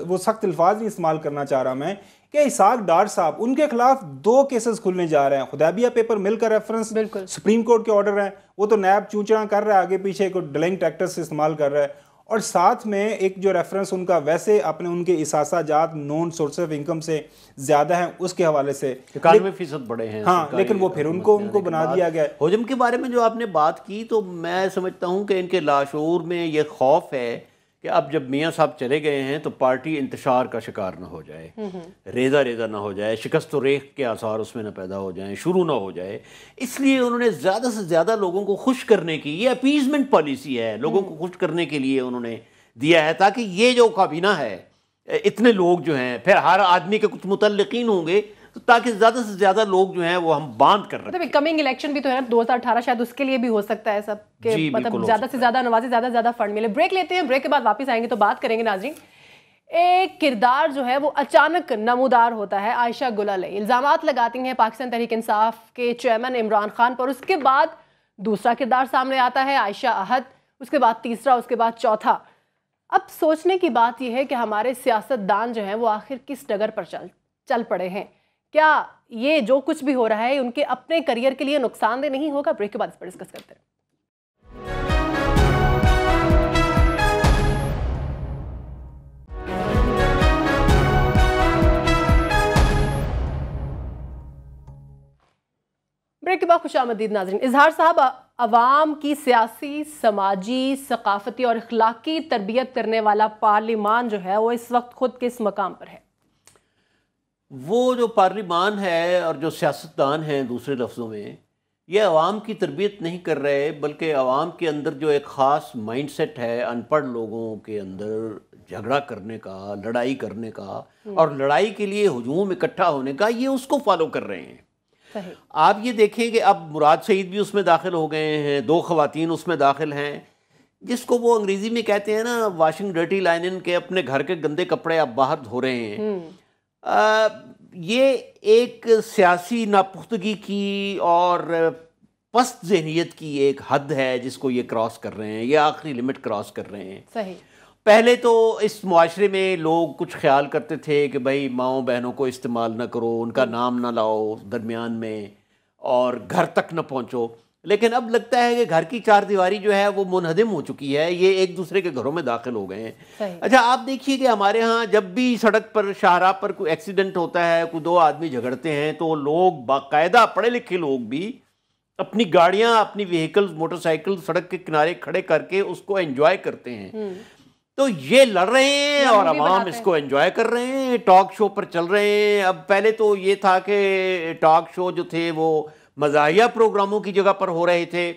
वो सख्त अल्फाज नहीं इस्तेमाल करना चाह रहा मैं, कि इसाक डार साहब, उनके खिलाफ 2 केसेस खुलने जा रहे हैं। खुदैबिया पेपर मिल का रेफरेंस सुप्रीम कोर्ट के ऑर्डर हैं, वो तो नैब चूचड़ा कर रहा है, आगे पीछे को डिलेइंग टैक्टिक्स से इस्तेमाल कर रहा है। और साथ में एक जो रेफरेंस उनका वैसे अपने उनके इसासाजात नॉन सोर्स ऑफ इनकम से ज़्यादा हैं, उसके हवाले से 91% बड़े हैं। हाँ, लेकिन वो फिर उनको बना दिया गया। हुजम के बारे में जो आपने बात की, तो मैं समझता हूँ कि इनके लाशूर में ये खौफ है कि अब जब मियाँ साहब चले गए हैं तो पार्टी इंतशार का शिकार ना हो जाए, रेजा ना हो जाए, शिकस्त व रेख के आसार उसमें ना पैदा हो जाएं, शुरू ना हो जाए। इसलिए उन्होंने ज़्यादा से ज़्यादा लोगों को खुश करने की, ये अपीजमेंट पॉलिसी है, लोगों को खुश करने के लिए उन्होंने दिया है, ताकि ये जो काबीना है, इतने लोग जो हैं, फिर हर आदमी के कुछ मुतल्लिकीन होंगे, तो ताकि ज़्यादा से ज़्यादा लोग जो हैं वो हम बांध कर रहे हैं। कमिंग इलेक्शन भी तो है ना 2018, शायद उसके लिए भी हो सकता है सब के, मतलब ज़्यादा से ज़्यादा नवाज़े, ज़्यादा से ज़्यादा फंड मिले। ब्रेक लेते हैं, ब्रेक के बाद वापस आएंगे तो बात करेंगे। नाज़रीन, एक किरदार जो है वो अचानक नमूदार होता है। आयशा गुल अलई इल्ज़ामात लगाती हैं पाकिस्तान तहरीक इंसाफ के चेयरमैन इमरान खान पर। उसके बाद दूसरा किरदार सामने आता है, आयशा अहद, उसके बाद तीसरा, उसके बाद चौथा। अब सोचने की बात यह है कि हमारे सियासतदान जो हैं वो आखिर किस डगर पर चल पड़े हैं। क्या ये जो कुछ भी हो रहा है उनके अपने करियर के लिए नुकसानदेह नहीं होगा? ब्रेक के बाद इस पर डिस्कस करते हैं। खुशामदीद नाज़रीन। इजहार साहब, अवाम की सियासी, समाजी, सकाफती और अखलाकी तरबियत करने वाला पार्लिमान जो है वो इस वक्त खुद किस मकाम पर है? वो जो पार्लिमान है और जो सियासतदान हैं, दूसरे लफ्ज़ों में, ये अवाम की तरबियत नहीं कर रहे, बल्कि अवाम के अंदर जो एक ख़ास माइंडसेट है अनपढ़ लोगों के अंदर झगड़ा करने का, लड़ाई करने का और लड़ाई के लिए हुजूम इकट्ठा होने का, ये उसको फॉलो कर रहे हैं। सही। आप ये देखें कि अब मुराद सईद भी उसमें दाखिल हो गए हैं, 2 ख़वातीन उसमें दाखिल हैं, जिसको वो अंग्रेज़ी में कहते हैं ना, वॉशिंग डर्टी लाइनिन के अपने घर के गंदे कपड़े अब बाहर धो रहे हैं। ये एक सियासी नापुख्तगी की और पस्त जहनीत की एक हद है जिसको ये क्रॉस कर रहे हैं, ये आखिरी लिमिट क्रॉस कर रहे हैं। सही। पहले तो इस मुआशरे में लोग कुछ ख्याल करते थे कि भाई माओ बहनों को इस्तेमाल ना करो, उनका नाम ना लाओ दरमियान में और घर तक न पहुँचो, लेकिन अब लगता है कि घर की चार दीवारी जो है वो मुनहदिम हो चुकी है, ये एक दूसरे के घरों में दाखिल हो गए हैं। अच्छा, आप देखिए कि हमारे यहाँ जब भी सड़क पर, शाहराह पर कोई एक्सीडेंट होता है, कोई 2 आदमी झगड़ते हैं, तो लोग बाकायदा पढ़े लिखे लोग भी अपनी गाड़ियाँ, अपनी व्हीकल्स, मोटरसाइकिल सड़क के किनारे खड़े करके उसको एंजॉय करते हैं। तो ये लड़ रहे हैं और अवाम इसको एंजॉय कर रहे हैं, टॉक शो पर चल रहे हैं। अब पहले तो ये था कि टॉक शो जो थे वो मज़ाहिया प्रोग्रामों की जगह पर हो रहे थे।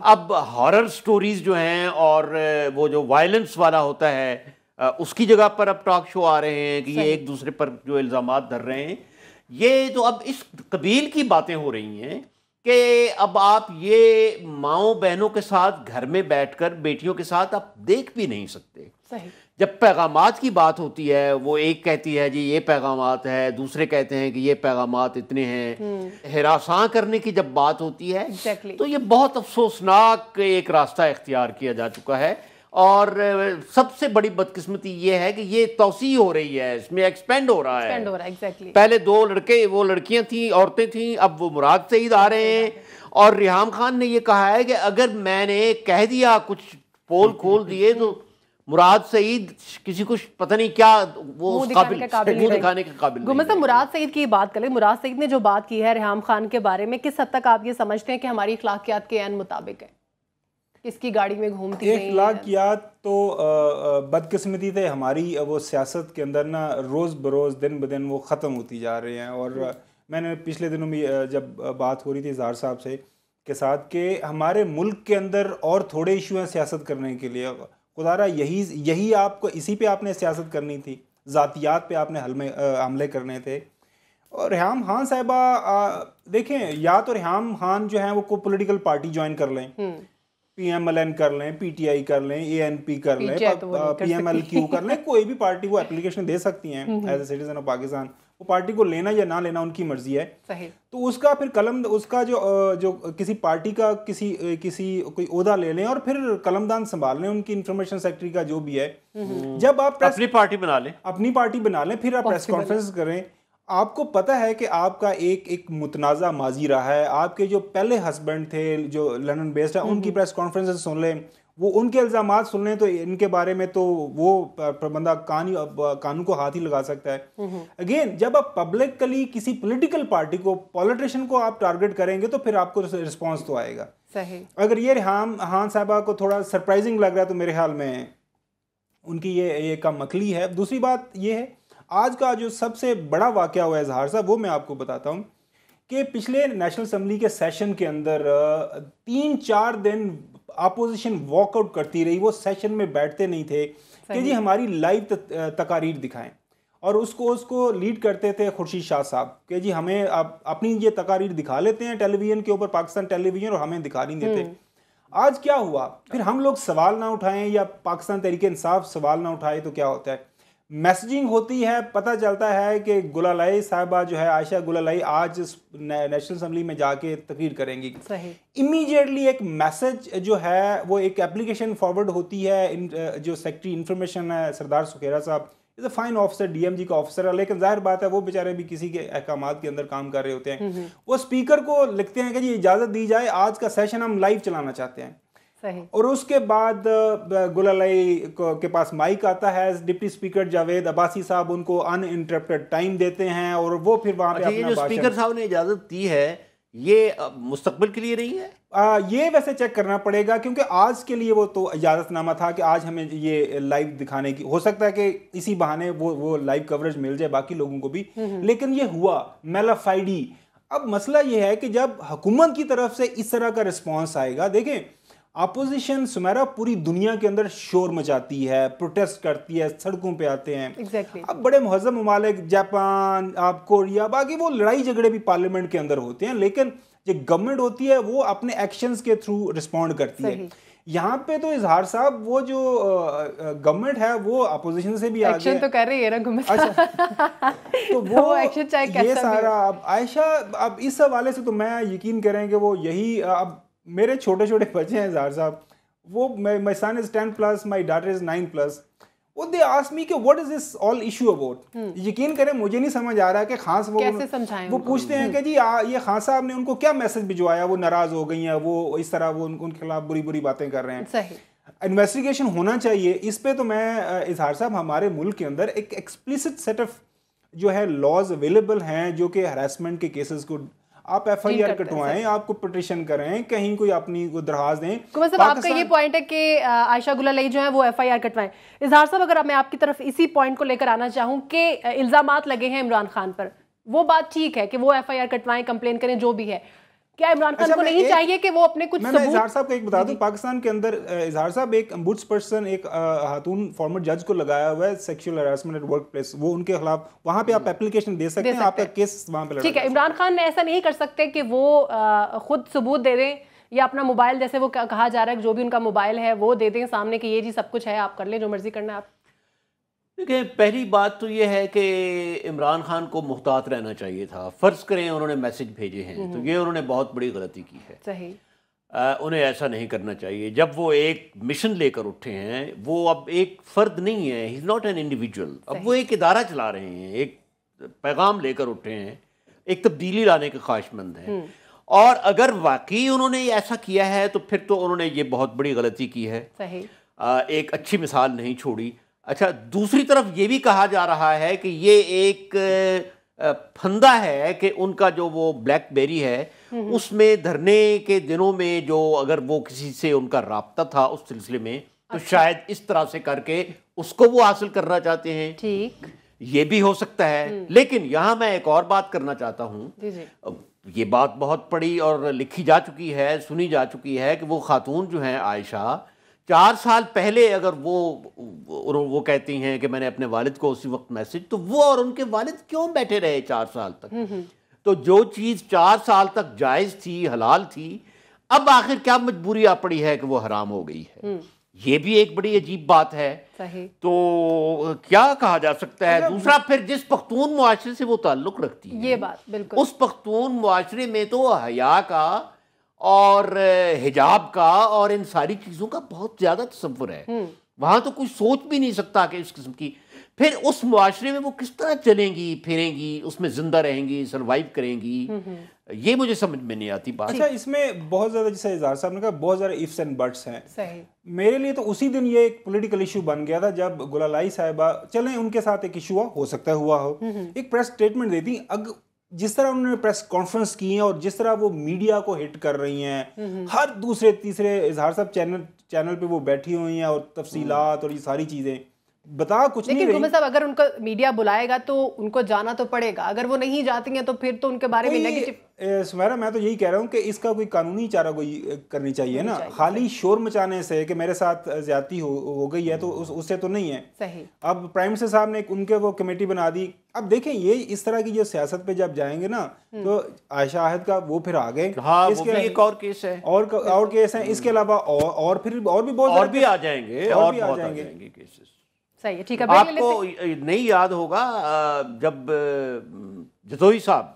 अब हॉरर स्टोरीज जो हैं और वो जो वायलेंस वाला होता है उसकी जगह पर अब टॉक शो आ रहे हैं कि ये एक दूसरे पर जो इल्ज़ामात धर रहे हैं। ये तो अब इस कबील की बातें हो रही हैं कि अब आप ये माओ बहनों के साथ घर में बैठकर बेटियों के साथ आप देख भी नहीं सकते। सही। जब पैगामात की बात होती है, वो एक कहती है जी ये पैगामात है, दूसरे कहते हैं कि ये पैगामात इतने हैं। हिरासां करने की जब बात होती है तो ये बहुत अफसोसनाक एक रास्ता इख्तियार किया जा चुका है। और सबसे बड़ी बदकिस्मती ये है कि ये तौसी हो रही है, इसमें एक्सपेंड हो रहा है। पहले 2 लड़के, वो लड़कियां थी, औरतें थी, अब वो मुराद सईद आ रहे हैं। और रिहाम खान ने ये कहा है कि अगर मैंने कह दिया, कुछ पोल खोल दिए, तो मुराद सईद किसी को पता नहीं क्या वो मुंह दिखाने के काबिल नहीं। मुराद सईद की बात करें, मुराद सईद ने जो बात की है रिहाम खान के बारे में, किस हद तक आप ये समझते हैं कि हमारी अखलाकियात के ऐन मुताबिक है? किसकी गाड़ी में घूमती है अखलाकियात? तो बदकिस्मती थे हमारी, वो सियासत के अंदर ना रोज़ बरोज़, दिन ब दिन वो ख़त्म होती जा रही हैं। और मैंने पिछले दिनों में जब बात हो रही थी इज़हार साहब से के साथ कि हमारे मुल्क के अंदर और थोड़े इशू हैं सियासत करने के लिए। खुदारा यही आपको, इसी पे आपने सियासत करनी थी, ज़ातियात पे आपने हमले करने थे। और रिहाम खान साहिबा देखें, या तो रिहाम खान जो है वो कोई पॉलिटिकल पार्टी ज्वाइन कर लें, PMLN कर लें, PTI कर लें, ANP कर लें, PMLQ कर लें, कोई भी पार्टी वो एप्लीकेशन दे सकती हैं as a citizen of Pakistan. वो पार्टी को लेना या ना लेना उनकी मर्जी है। तो उसका फिर उसका जो किसी पार्टी का किसी कोई ओहदा ले लें और फिर कलमदान संभाल लें, उनकी इंफॉर्मेशन सेक्रेटरी का जो भी है। जब आप अपनी पार्टी बना लें, फिर आप प्रेस कॉन्फ्रेंस करें। आपको पता है कि आपका एक मुतनाज़ा माजी रहा है, आपके जो पहले हस्बैंड थे जो लंदन बेस्ड है, उनकी प्रेस कॉन्फ्रेंस सुन लें, वो उनके इल्ज़ामात सुन लें, तो इनके बारे में तो वो बंदा कानून को हाथ ही लगा सकता है। अगेन, जब आप पब्लिकली किसी पॉलिटिकल पार्टी को, पॉलिटिशियन को आप टारगेट करेंगे तो फिर आपको रिस्पॉन्स तो आएगा। सही। अगर ये रिहाम खान साहबा को थोड़ा सरप्राइजिंग लग रहा है तो मेरे ख्याल में उनकी ये कम अकली है। दूसरी बात ये है, आज का जो सबसे बड़ा वाक़या हुआ है इज़हार साहब, वो मैं आपको बताता हूँ कि पिछले नेशनल असम्बली के सेशन के अंदर 3-4 दिन अपोजिशन वॉकआउट करती रही। वो सेशन में बैठते नहीं थे कि जी हमारी लाइव तकारीर दिखाएं, और उसको लीड करते थे खुर्शीद शाह साहब कि जी हमें अपनी ये तकारीर दिखा लेते हैं टेलीविज़न के ऊपर, पाकिस्तान टेलीविज़न, और हमें दिखा नहीं देते। आज क्या हुआ, फिर हम लोग सवाल ना उठाएं या पाकिस्तान तहरीक इंसाफ सवाल ना उठाए तो क्या होता है, मैसेजिंग होती है। पता चलता है कि गुलालाई साहिबा जो है, आयशा गुलालाई, आज नेशनल असम्बली में जाके तकरीर करेंगी। इमीडिएटली एक मैसेज जो है वो एक एप्लीकेशन फॉरवर्ड होती है। जो सेक्रेटरी इंफॉर्मेशन है सरदार सुखेरा साहब, is a fine officer, DMG का ऑफिसर है, लेकिन जाहिर बात है वो बेचारे भी किसी के अहकामात के अंदर काम कर रहे होते हैं। वो स्पीकर को लिखते हैं कि जी इजाज़त दी जाए, आज का सेशन हम लाइव चलाना चाहते हैं। सही। और उसके बाद गुलालाई के पास माइक आता है, डिप्टी स्पीकर जावेद अब्बासी साहब उनको अनइंटरप्टेड टाइम देते हैं और वो फिर वहाँ पे अपना जो स्पीकर साहब ने इजाज़त दी है, ये मुस्तकबिल के लिए नहीं है? ये वैसे चेक करना पड़ेगा, क्योंकि आज के लिए वो तो इजाज़तनामा था कि आज हमें ये लाइव दिखाने की, हो सकता है कि इसी बहाने वो लाइव कवरेज मिल जाए बाकी लोगों को भी, लेकिन ये हुआ मेलाफाइडी। अब मसला ये है कि जब हुकूमत की तरफ से इस तरह का रिस्पॉन्स आएगा, देखें अपोजिशन सुमेरा पूरी दुनिया के अंदर शोर मचाती है, प्रोटेस्ट करती है, सड़कों पे आते हैं। Exactly. अब बड़े महज़्ज़ब ममालिक, जापान, आप कोरिया, बाकी वो लड़ाई झगड़े भी पार्लियामेंट के अंदर होते हैं, लेकिन जो गवर्नमेंट होती है वो अपने एक्शंस के थ्रू रिस्पॉन्ड करती है। यहाँ पे तो इजहार साहब वो जो गवर्नमेंट है वो अपोजिशन से भी आगे एक्शन तो कर रही है ना। अच्छा, तो वो एक्शन चाहे ये सारा अब आयशा, अब इस हवाले से तो मैं यकीन करें कि वो यही, अब मेरे छोटे छोटे बच्चे हैं इजहार साहब, वो my son is 10+, my daughter is 9+, वो दे आस्क मी कि what is this all issue about. यकीन करें मुझे नहीं समझ आ रहा है कि खान वो कैसे समझाएं वो पूछते हैं कि जी ये खान साहब ने उनको क्या मैसेज भिजवाया, वो नाराज हो गई हैं, वो इस तरह वो उनके खिलाफ बुरी बुरी बातें कर रहे हैं। सही इन्वेस्टिगेशन होना चाहिए इस पे। तो मैं इजहार साहब, हमारे मुल्क के अंदर एक एक्सप्लिसिट सेट ऑफ जो है लॉज अवेलेबल हैं जो कि हरासमेंट के केसेस को आप FIR कटवाएं, आपको पिटिशन करें, कहीं कोई अपनी दरखास्त दें। मतलब आपका ये पॉइंट है कि आयशा गुलालई जो है वो FIR कटवाएं। इजहार साहब, अगर मैं आपकी तरफ इसी पॉइंट को लेकर आना चाहूँ कि इल्जामात लगे हैं इमरान खान पर, वो बात ठीक है कि वो FIR कटवाएं, कंप्लेन करें, जो भी है, क्या इमरान खान को नहीं चाहिए कि वो अपने कुछ सबूत? मैं इजहार साहब को एक बता दूं, पाकिस्तान के अंदर इजहार साहब एक ombudsperson, एक खातून फॉर्मर जज को लगाया हुआ है sexual harassment at work place, वो उनके खिलाफ वहां पे आप एप्लीकेशन दे सकते हैं, आपका केस वहां पे लड़ा। ठीक है, इमरान खान ने ऐसा नहीं कर सकते कि वो खुद सबूत दे दें या अपना मोबाइल, जैसे वो कहा जा रहा है जो भी उनका मोबाइल है वो दे दें सामने कि ये जी सब कुछ है, आप कर लें जो मर्जी करना है आप? देखिए, पहली बात तो ये है कि इमरान खान को मुहतात रहना चाहिए था। फ़र्ज़ करें उन्होंने मैसेज भेजे हैं तो ये उन्होंने बहुत बड़ी गलती की है। सही, उन्हें ऐसा नहीं करना चाहिए। जब वो एक मिशन लेकर उठे हैं, वो अब एक फ़र्द नहीं है, he is not an individual, अब वो एक इदारा चला रहे हैं, एक पैगाम लेकर उठे हैं, एक तब्दीली लाने के ख्वाहिशमंद हैं। और अगर वाकई उन्होंने ऐसा किया है तो फिर तो उन्होंने ये बहुत बड़ी गलती की है। सही, एक अच्छी मिसाल नहीं छोड़ी। अच्छा, दूसरी तरफ ये भी कहा जा रहा है कि ये एक फंदा है कि उनका जो वो ब्लैकबेरी है उसमें धरने के दिनों में जो अगर वो किसी से उनका राब्ता था उस सिलसिले में तो शायद इस तरह से करके उसको वो हासिल करना चाहते हैं। ठीक, ये भी हो सकता है। लेकिन यहाँ मैं एक और बात करना चाहता हूँ। ये बात बहुत पड़ी और लिखी जा चुकी है, सुनी जा चुकी है कि वो खातून जो हैं आयशा, 4 साल पहले अगर वो कहती हैं कि मैंने अपने वालिद को उसी वक्त मैसेज, तो वो और उनके वालिद क्यों बैठे रहे 4 साल तक? तो जो चीज़ 4 साल तक जायज़ थी, हलाल थी, अब आखिर क्या मजबूरी आ पड़ी है कि वो हराम हो गई है? ये भी एक बड़ी अजीब बात है। सही। तो क्या कहा जा सकता है? दूसरा, फिर जिस पख्तून मुआशरे से वो ताल्लुक़ रखती है, ये बात बिल्कुल, उस पख्तून मुआशरे में तो हया का और हिजाब का और इन सारी चीज़ों का बहुत ज़्यादा तसव्वुर है। वहाँ तो कोई सोच भी नहीं सकता कि इस किस्म की, फिर उस मुआशरे में वो किस तरह चलेंगी फिरेंगी, उसमें जिंदा रहेंगी, सर्वाइव करेंगी, ये मुझे समझ में नहीं आती बात। अच्छा, इसमें बहुत ज़्यादा, जैसे इजहार साहब ने कहा, बहुत ज़्यादा इफ्स एंड बट्स हैं। सही। मेरे लिए तो उसी दिन ये एक पॉलिटिकल इशू बन गया था जब गुलालाई साहिबा, चलें उनके साथ एक इशू हो सकता है हुआ हो, एक प्रेस स्टेटमेंट देती। जिस तरह उन्होंने प्रेस कॉन्फ्रेंस की है और जिस तरह वो मीडिया को हिट कर रही हैं, हर दूसरे तीसरे इजहार साहब चैनल पे वो बैठी हुई हैं और तफसीलात और ये सारी चीज़ें बता कुछ नहीं रही। लेकिन साहब, अगर उनको मीडिया बुलाएगा तो उनको जाना तो पड़ेगा, अगर वो नहीं जाती हैं तो फिर तो उनके बारे में नेगेटिव। सुमेरा, मैं तो यही कह रहा हूँ कि इसका कोई कानूनी चारा कोई करनी चाहिए ना, खाली शोर मचाने से कि मेरे साथ ज्यादती हो गई है तो उससे तो नहीं है। सही। अब प्राइम मिनिस्टर साहब ने उनके वो कमेटी बना दी। अब देखें, ये इस तरह की जो सियासत पे जब जाएंगे ना तो आयशा आहद का वो फिर आ गए, हाँ, इसके वो भी एक और केस है, और केस है, इसके अलावा और फिर और भी बहुत और भी आ जाएंगे, और भी आ जाएंगे केसेस। सही है, ठीक है। आपको नहीं याद होगा जब जतोई साहब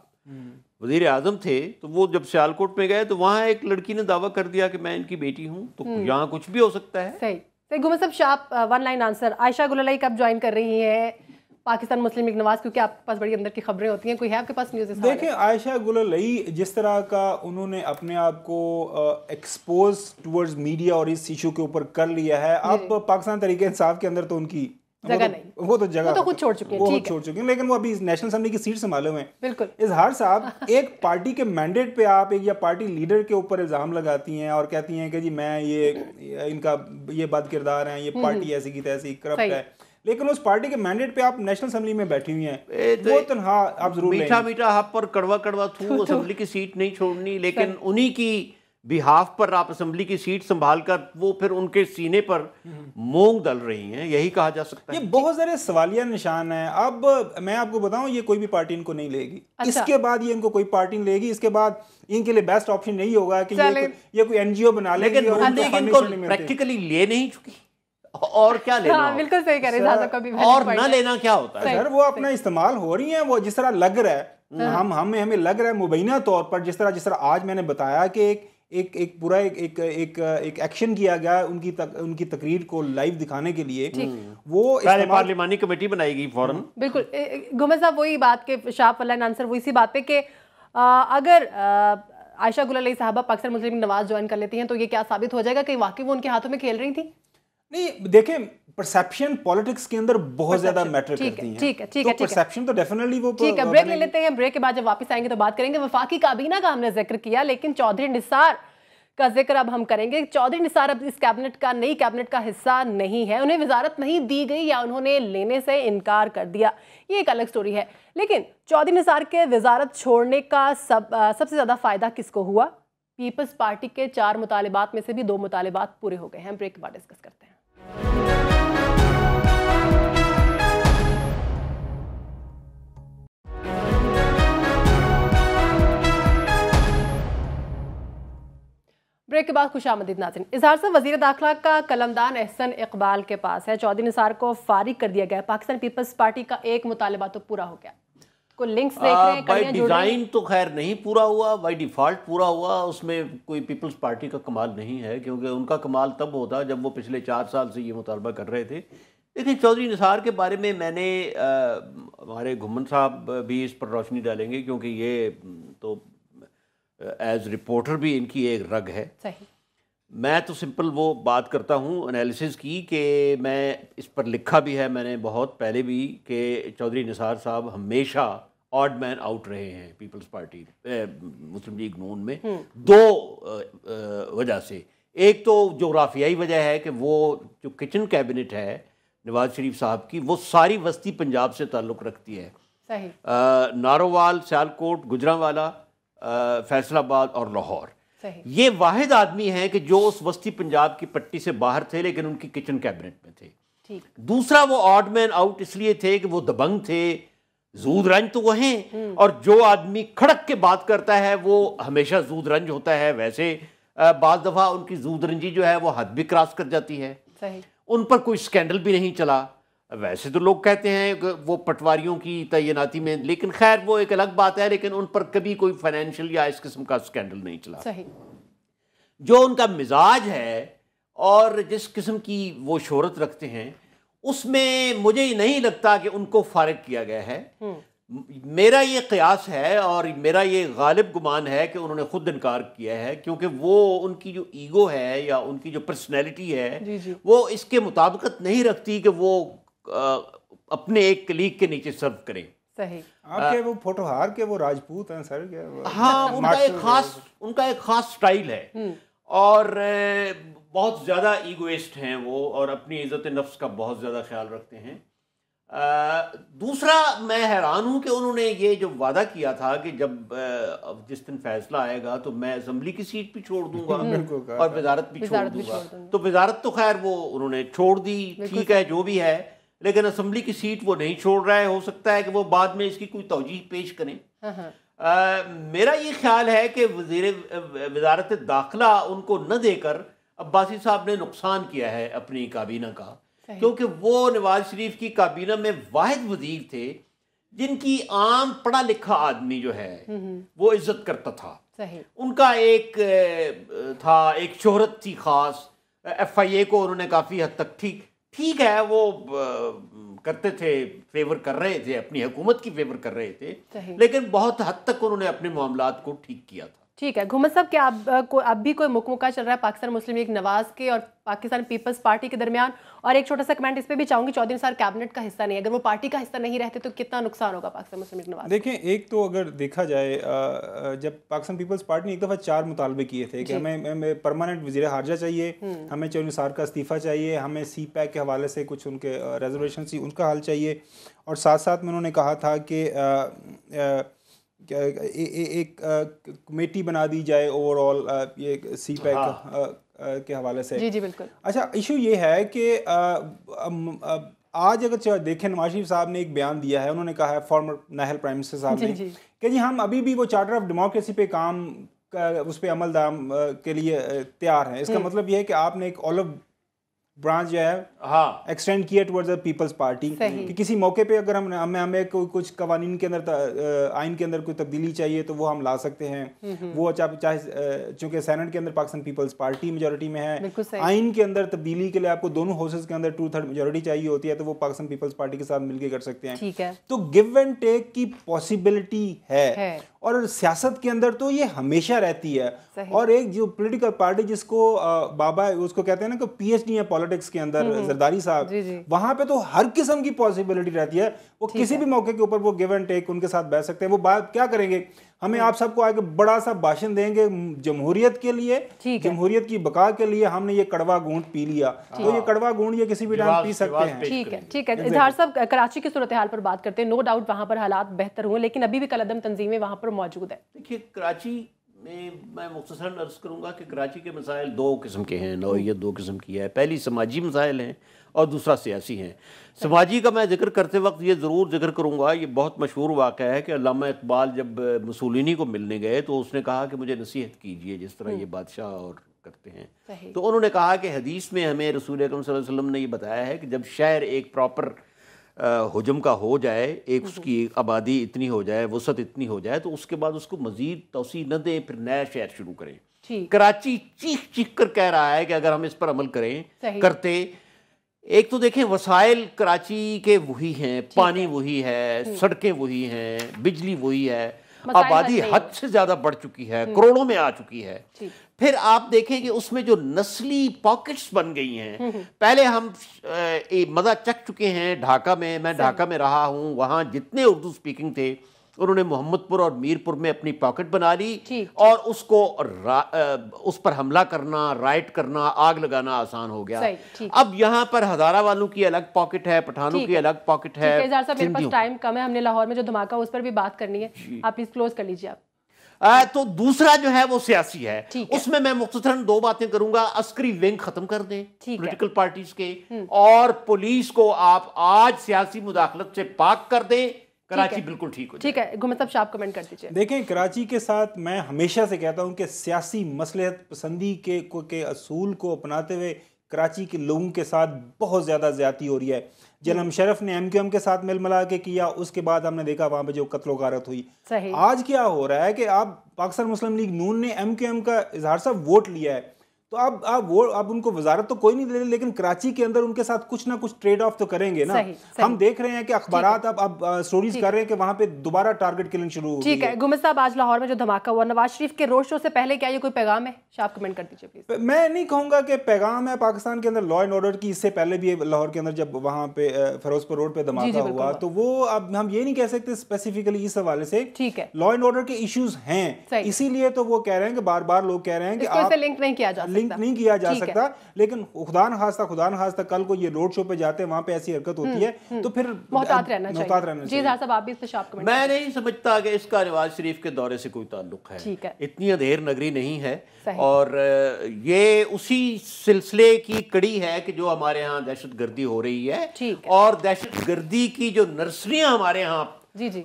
वजीर आजम थे तो वो जब सियालकोट में गए तो वहाँ एक लड़की ने दावा कर दिया कि मैं इनकी बेटी हूँ, तो यहाँ कुछ भी हो सकता है। सही सही। गुमर साहब, शाप 1 लाइन आंसर, आयशा गुलालई कब ज्वाइन कर रही है पाकिस्तान मुस्लिम लीग नवाज, क्योंकि आपके पास बड़ी अंदर की खबरें होती हैं, कोई है आपके पास न्यूज़? देखिए, आयशा गुलालई जिस तरह का उन्होंने अपने आप को एक्सपोज टुवर्ड्स मीडिया और इस इशू के ऊपर कर लिया है, अब पाकिस्तान तरीके इंसाफ के अंदर तो उनकी जगह नहीं, वो तो जगह वो तो खुद छोड़ चुके हैं, वो ठीक छोड़ चुके हैं, लेकिन वो अभी नेशनल असेंबली की सीट संभाले हुए हैं। बिल्कुल। इजहार साहब एक पार्टी के मैंडेट पे आप एक या पार्टी लीडर के ऊपर इल्जाम लगाती हैं और कहती हैं कि जी मैं ये इनका ये बद किरदार हैं, ये पार्टी ऐसी की तैसी करप्ट है, लेकिन उस पार्टी के मैंडेट पे आप नेशनल असेंबली में बैठी हुई हैं, वो तनहा आप जरूर मीठा मीठा हब पर कड़वा कड़वा थू, असेंबली की सीट नहीं छोड़नी, लेकिन उन्हीं की बिहाफ पर आप असेंबली की सीट संभाल कर वो फिर उनके सीने पर मूंग दल रही हैं, यही कहा जा सकता है। ये बहुत सारे सवालिया निशान है। अब मैं आपको बताऊं, ये कोई भी पार्टी इनको नहीं लेगी। अच्छा। इसके बाद ये इनको कोई पार्टी नहीं लेगी। इसके बाद इनके लिए बेस्ट ऑप्शन यही होगा कि ये कोई एनजीओ बना लेगी, लेकिन और इनको प्रैक्टिकली ले नहीं चुकी और क्या लेना। हाँ, बिल्कुल सही कह रहे हैं, और ना लेना क्या होता है सर, वो अपना इस्तेमाल हो रही है, वो जिस तरह लग रहा है, हमें लग रहा है मुबैना तौर पर, जिस तरह आज मैंने बताया कि एक पूरा एक एक्शन किया गया उनकी तकरीर को लाइव दिखाने के लिए, वो पार्लिमानी कमेटी बनाएगी फौरन। बिल्कुल घुमर साहब, वही बात के शाह फल्ला आंसर वो इसी बात पे कि अगर आयशा गुल अली साहबा पाकिस्तान मुस्लिम नवाज ज्वाइन कर लेती हैं तो ये क्या साबित हो जाएगा कि वाकई वो उनके हाथों में खेल रही थी? नहीं, देखें, परसेप्शन पॉलिटिक्स के अंदर बहुत ज्यादा मैटर करती है। ठीक है, परसेप्शन तो डेफिनेटली वो ठीक है। ब्रेक ले लेते हैं, ब्रेक के बाद जब वापस आएंगे तो बात करेंगे। वफाकी काबीना का हमने जिक्र किया, लेकिन चौधरी निसार का जिक्र अब हम करेंगे। चौधरी निसार अब इस कैबिनेट का, नई कैबिनेट का हिस्सा नहीं है, उन्हें वजारत नहीं दी गई या उन्होंने लेने से इनकार कर दिया, ये एक अलग स्टोरी है। लेकिन चौधरी निसार के वजारत छोड़ने का सबसे ज्यादा फायदा किसको हुआ? पीपल्स पार्टी के 4 मुतालिबात में से भी 2 मुतालिबात पूरे हो गए हैं। ब्रेक के बाद डिस्कस करते हैं। ब्रेक के बाद खुशामदीद नाज़रीन। इजहार से वज़ीर दाखिला का कलमदान एहसन इकबाल के पास है। चौधरी निसार को फारिग कर दिया गया। पाकिस्तान पीपल्स पार्टी का एक मुतालिबा तो पूरा हो गया। को लिंक्स देख रहे हैं, बाय डिजाइन तो खैर नहीं पूरा हुआ, बाय डिफॉल्ट पूरा हुआ। उसमें कोई पीपल्स पार्टी का कमाल नहीं है, क्योंकि उनका कमाल तब होता जब वो पिछले 4 साल से ये मुतालबा कर रहे थे। देखिए, चौधरी निसार के बारे में मैंने हमारे घुमन साहब भी इस पर रोशनी डालेंगे, क्योंकि ये तो एज रिपोर्टर भी इनकी एक रग है। सही। मैं तो सिंपल वो बात करता हूँ एनालिसिस की, कि मैं इस पर लिखा भी है मैंने बहुत पहले भी, कि चौधरी निसार साहब हमेशा ऑड मैन आउट रहे हैं पीपल्स पार्टी मुस्लिम लीग नून में। 2 वजह से। एक तो जोग्राफियाई वजह है कि वो जो किचन कैबिनेट है नवाज शरीफ साहब की, वो सारी वस्ती पंजाब से ताल्लुक़ रखती है। सही। नारोवाल, सियालकोट, गुजरांवाला, फैसलाबाद और लाहौर। सही। ये वाहिद आदमी हैं कि जो उस वस्ती पंजाब की पट्टी से बाहर थे, लेकिन उनकी किचन कैबिनेट में थे। ठीक। दूसरा, वो ऑड मैन आउट इसलिए थे कि वो दबंग थे, जूद रंज तो वो हैं, और जो आदमी खड़क के बात करता है वो हमेशा जूद रंज होता है। वैसे बाज़ दफ़ा उनकी जूद रंजी जो है वो हद भी क्रॉस कर जाती है। सही। उन पर कोई स्कैंडल भी नहीं चला। वैसे तो लोग कहते हैं कि वो पटवारियों की तैनाती में, लेकिन खैर वो एक अलग बात है, लेकिन उन पर कभी कोई फाइनेंशियल या इस किस्म का स्कैंडल नहीं चला। सही। जो उनका मिजाज है और जिस किस्म की वो शोहरत रखते हैं, उसमें मुझे नहीं लगता कि उनको फारिग किया गया है। मेरा ये क़यास है और मेरा ये गालिब गुमान है कि उन्होंने खुद इनकार किया है, क्योंकि वो उनकी जो ईगो है या उनकी जो पर्सनैलिटी है वो इसके मुताबिकत नहीं रखती कि वो अपने एक कलीग के नीचे सर्व करें। सही। आपके वो फोटोहार के वो राजपूत हैं सर क्या? हाँ, उनका एक खास स्टाइल है और बहुत ज़्यादा ईगोइस्ट हैं वो, और अपनी इज़्ज़त नफ्स का बहुत ज़्यादा ख्याल रखते हैं। दूसरा, मैं हैरान हूँ कि उन्होंने ये जो वादा किया था कि जब जिस दिन फैसला आएगा तो मैं असेंबली की सीट भी छोड़ दूंगा और वजारत भी छोड़ दूंगा। तो वजारत तो खैर वो उन्होंने छोड़ दी, ठीक है, जो भी है, लेकिन असेंबली की सीट वो नहीं छोड़ रहा है। हो सकता है कि वो बाद में इसकी कोई तौजीह पेश करें। मेरा ये ख्याल है कि वज़ारत दाखिला उनको न देकर अब्बासी साहब ने नुकसान किया है अपनी काबीना का, क्योंकि वो नवाज शरीफ की काबीना में वाहिद वजीर थे जिनकी आम पढ़ा लिखा आदमी जो है वो इज्जत करता था। उनका एक था, एक शोहरत थी खास। FIA को उन्होंने काफ़ी हद तक ठीक है वो करते थे, फेवर कर रहे थे, अपनी हुकूमत की फेवर कर रहे थे, लेकिन बहुत हद तक उन्होंने अपने मामलात को ठीक किया था। ठीक है घुमत साहब, क्या अब भी कोई मुकमुका चल रहा है पाकिस्तान मुस्लिम लीग नवाज के और पाकिस्तान पीपल्स पार्टी के दरमियान? और एक छोटा सा कमेंट इस पे भी चाहूंगी, चौधरी निसार कैबिनेट का हिस्सा नहीं है, अगर वो पार्टी का हिस्सा नहीं रहते तो कितना नुकसान होगा पाकिस्तान मुस्लिम लीग नवाज? देखें, एक तो अगर देखा जाए, जब पाकिस्तान पीपल्स पार्टी ने एक दफ़ा 4 मुतालबे किए थे कि हमें परमानेंट वज़ीर खारजा चाहिए, हमें चौधरी निसार का इस्तीफ़ा चाहिए, हमें सी पैक के हवाले से कुछ उनके रिजर्वेशन थी उनका हल चाहिए, और साथ साथ में उन्होंने कहा था कि एक कमेटी बना दी जाए ओवरऑल ये सी पैक के हवाले से। जी जी बिल्कुल। अच्छा, इशू ये है कि आज अगर देखें, नवाज शरीफ साहब ने एक बयान दिया है, उन्होंने कहा है, फॉर्मर नाहल प्राइम मिनिस्टर साहब ने, कि जी हम अभी भी वो चार्टर ऑफ डेमोक्रेसी पे काम उस पर अमल के लिए तैयार हैं। इसका मतलब ये है कि आपने एक ऑलिव ब्रांच जो है एक्सटेंड किया टुवर्ड्स द पीपल्स पार्टी, कि किसी मौके पे अगर हमें कुछ कवानीन के अंदर, आइन के अंदर कोई तब्दीली चाहिए तो वो हम ला सकते हैं। वो चाहे चूंकि सेनेट के अंदर पाकिस्तान पीपल्स पार्टी मेजोरिटी में है, आइन के अंदर तब्दीली के लिए आपको दोनों हाउसेस के अंदर 2/3 मेजोरिटी चाहिए होती है, तो वो पाकिस्तान पीपल्स पार्टी के साथ मिलकर कर सकते हैं। ठीक है, तो गिव एंड टेक की पॉसिबिलिटी है। और सियासत के अंदर तो ये हमेशा रहती है। और एक जो पॉलिटिकल पार्टी जिसको बाबा उसको कहते हैं ना कि पीएचडी है पॉलिटिक्स के अंदर, जरदारी साहब, वहां पे तो हर किस्म की पॉसिबिलिटी रहती है। वो किसी भी मौके के ऊपर वो गिव एंड टेक उनके साथ बैठ सकते हैं। वो बात क्या करेंगे, हमें आप सबको आगे बड़ा सा भाषण देंगे जमहूरियत के लिए, जमहूरियत की बका के लिए हमने ये कड़वा घूंट पी लिया, तो ये कड़वा घूंट ये किसी भी टाइम पी सकते हैं। ठीक है, ठीक है। इजहार साहब, कराची की सूरत हाल पर बात करते हैं। नो डाउट वहां पर हालात बेहतर हुए, लेकिन अभी भी कलअदम तंजीमें वहां पर मौजूद है। देखिए, कराची में मैं मुख्तसरन अर्ज करूंगा कि कराची के मसाइल दो किस्म के हैं, नौइयत दो किस्म की है। पहली समाजी मसाइल हैं और दूसरा सियासी हैं। समाजी का मैं जिक्र करते वक्त ये ज़रूर जिक्र करूँगा, ये बहुत मशहूर वाक़या है कि अल्लामा इकबाल जब मुसोलिनी को मिलने गए तो उसने कहा कि मुझे नसीहत कीजिए, जिस तरह ये बादशाह और करते हैं। तो उन्होंने कहा कि हदीस में हमें रसूल अकरम सल्लल्लाहु अलैहि वसल्लम ने ये बताया है कि जब शहर एक प्रॉपर हुजम का हो जाए, एक उसकी आबादी इतनी हो जाए, वसत इतनी हो जाए, तो उसके बाद उसको मज़ीद तोसी न दें, फिर नया शहर शुरू करें। कराची चीख चीख कर कह रहा है कि अगर हम इस पर अमल करते, एक तो देखें वसाइल कराची के वही हैं, पानी वही है, सड़कें वही हैं, बिजली वही है, आबादी हद से ज्यादा बढ़ चुकी है, करोड़ों में आ चुकी है। फिर आप देखें कि उसमें जो नस्ली पॉकेट्स बन गई हैं, पहले हम मजा चख चुके हैं ढाका में, मैं ढाका में रहा हूं, वहां जितने उर्दू स्पीकिंग थे उन्होंने मोहम्मदपुर और मीरपुर में अपनी पॉकेट बना ली और उसको उस पर हमला करना, राइट करना, आग लगाना आसान हो गया। अब यहाँ पर हजारा वालों की अलग पॉकेट है, पठानों की अलग पॉकेट है। मेरे पास टाइम कम है, हमने लाहौर में जो धमाका उस पर भी बात करनी है, आप प्लीज क्लोज कर लीजिए आप। तो दूसरा जो है वो सियासी है, उसमें मैं मुख्तसरन दो बातें करूंगा। अस्करी विंग खत्म कर दें पॉलिटिकल पार्टीज के, और पुलिस को आप आज सियासी मुदाखलत से पाक कर दें, कराची बिल्कुल ठीक हो जाए। ठीक है, घुमत साहब आप कमेंट कर दीजिए। देखें, कराची के साथ मैं हमेशा से कहता हूं कि सियासी मसलहत पसंदी के असूल को अपनाते हुए कराची के लोगों के साथ बहुत ज़्यादा ज़्यादती हो रही है। जनरल मुशर्रफ ने MQM के साथ मिल मिला के किया, उसके बाद हमने देखा वहाँ पे जो कत्लो गारत हुई। आज क्या हो रहा है कि आप पाकिस्तान मुस्लिम लीग नून ने MQM का इजहार साहब वोट लिया है, तो अब उनको वजारत तो कोई नहीं दे रहे, लेकिन कराची के अंदर उनके साथ कुछ ना कुछ ट्रेड ऑफ तो करेंगे ना। हम देख रहे हैं कि अखबारात अब स्टोरीज कर रहे हैं कि वहां पे दोबारा टारगेट किलिंग शुरू हो गई है। ठीक है, घुमत साहब, आज लाहौर में जो धमाका हुआ, नवाज शरीफ के रोड शो से पहले क्या ये कोई पैगाम है? आप कमेंट कर दीजिए प्लीज। मैं नहीं कहूंगा कि पैगाम है पाकिस्तान के अंदर लॉ एंड ऑर्डर की। इससे पहले भी लाहौर के अंदर जब वहां पे फिरोजपुर रोड पे धमाका हुआ, तो वो अब हम ये नहीं कह सकते स्पेसिफिकली इस हवाले से। ठीक है, लॉ एंड ऑर्डर के इश्यूज हैं, इसीलिए तो वो कह रहे हैं कि बार बार लोग कह रहे हैं कि लिंक नहीं किया जा सकता। लेकिन खुदा न खास्ता कल को ये रोड शो पे जाते हैं, वहां पे ऐसी हरकत होती है, तो फिर मोहतात रहना चाहिए। जी साहब, आप भी इस पे शाप कमेंट। मैं नहीं समझता कि इसका नवाज शरीफ के दौरे से कोई ताल्लुक है। इतनी अंधेर नगरी नहीं है, और ये उसी सिलसिले की कड़ी है कि जो हमारे यहाँ दहशतगर्दी हो रही है, और दहशतगर्दी की जो नर्सरियां हमारे यहाँ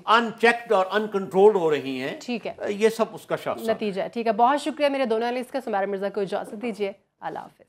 अनचेक्ड और अनकंट्रोल्ड हो रही हैं, ठीक है, ये सब उसका नतीजा है। ठीक है, बहुत शुक्रिया मेरे दोनों एनालिस्ट का। सुमैरा मिर्जा को इजाजत दीजिए, अल्लाह हाफिज।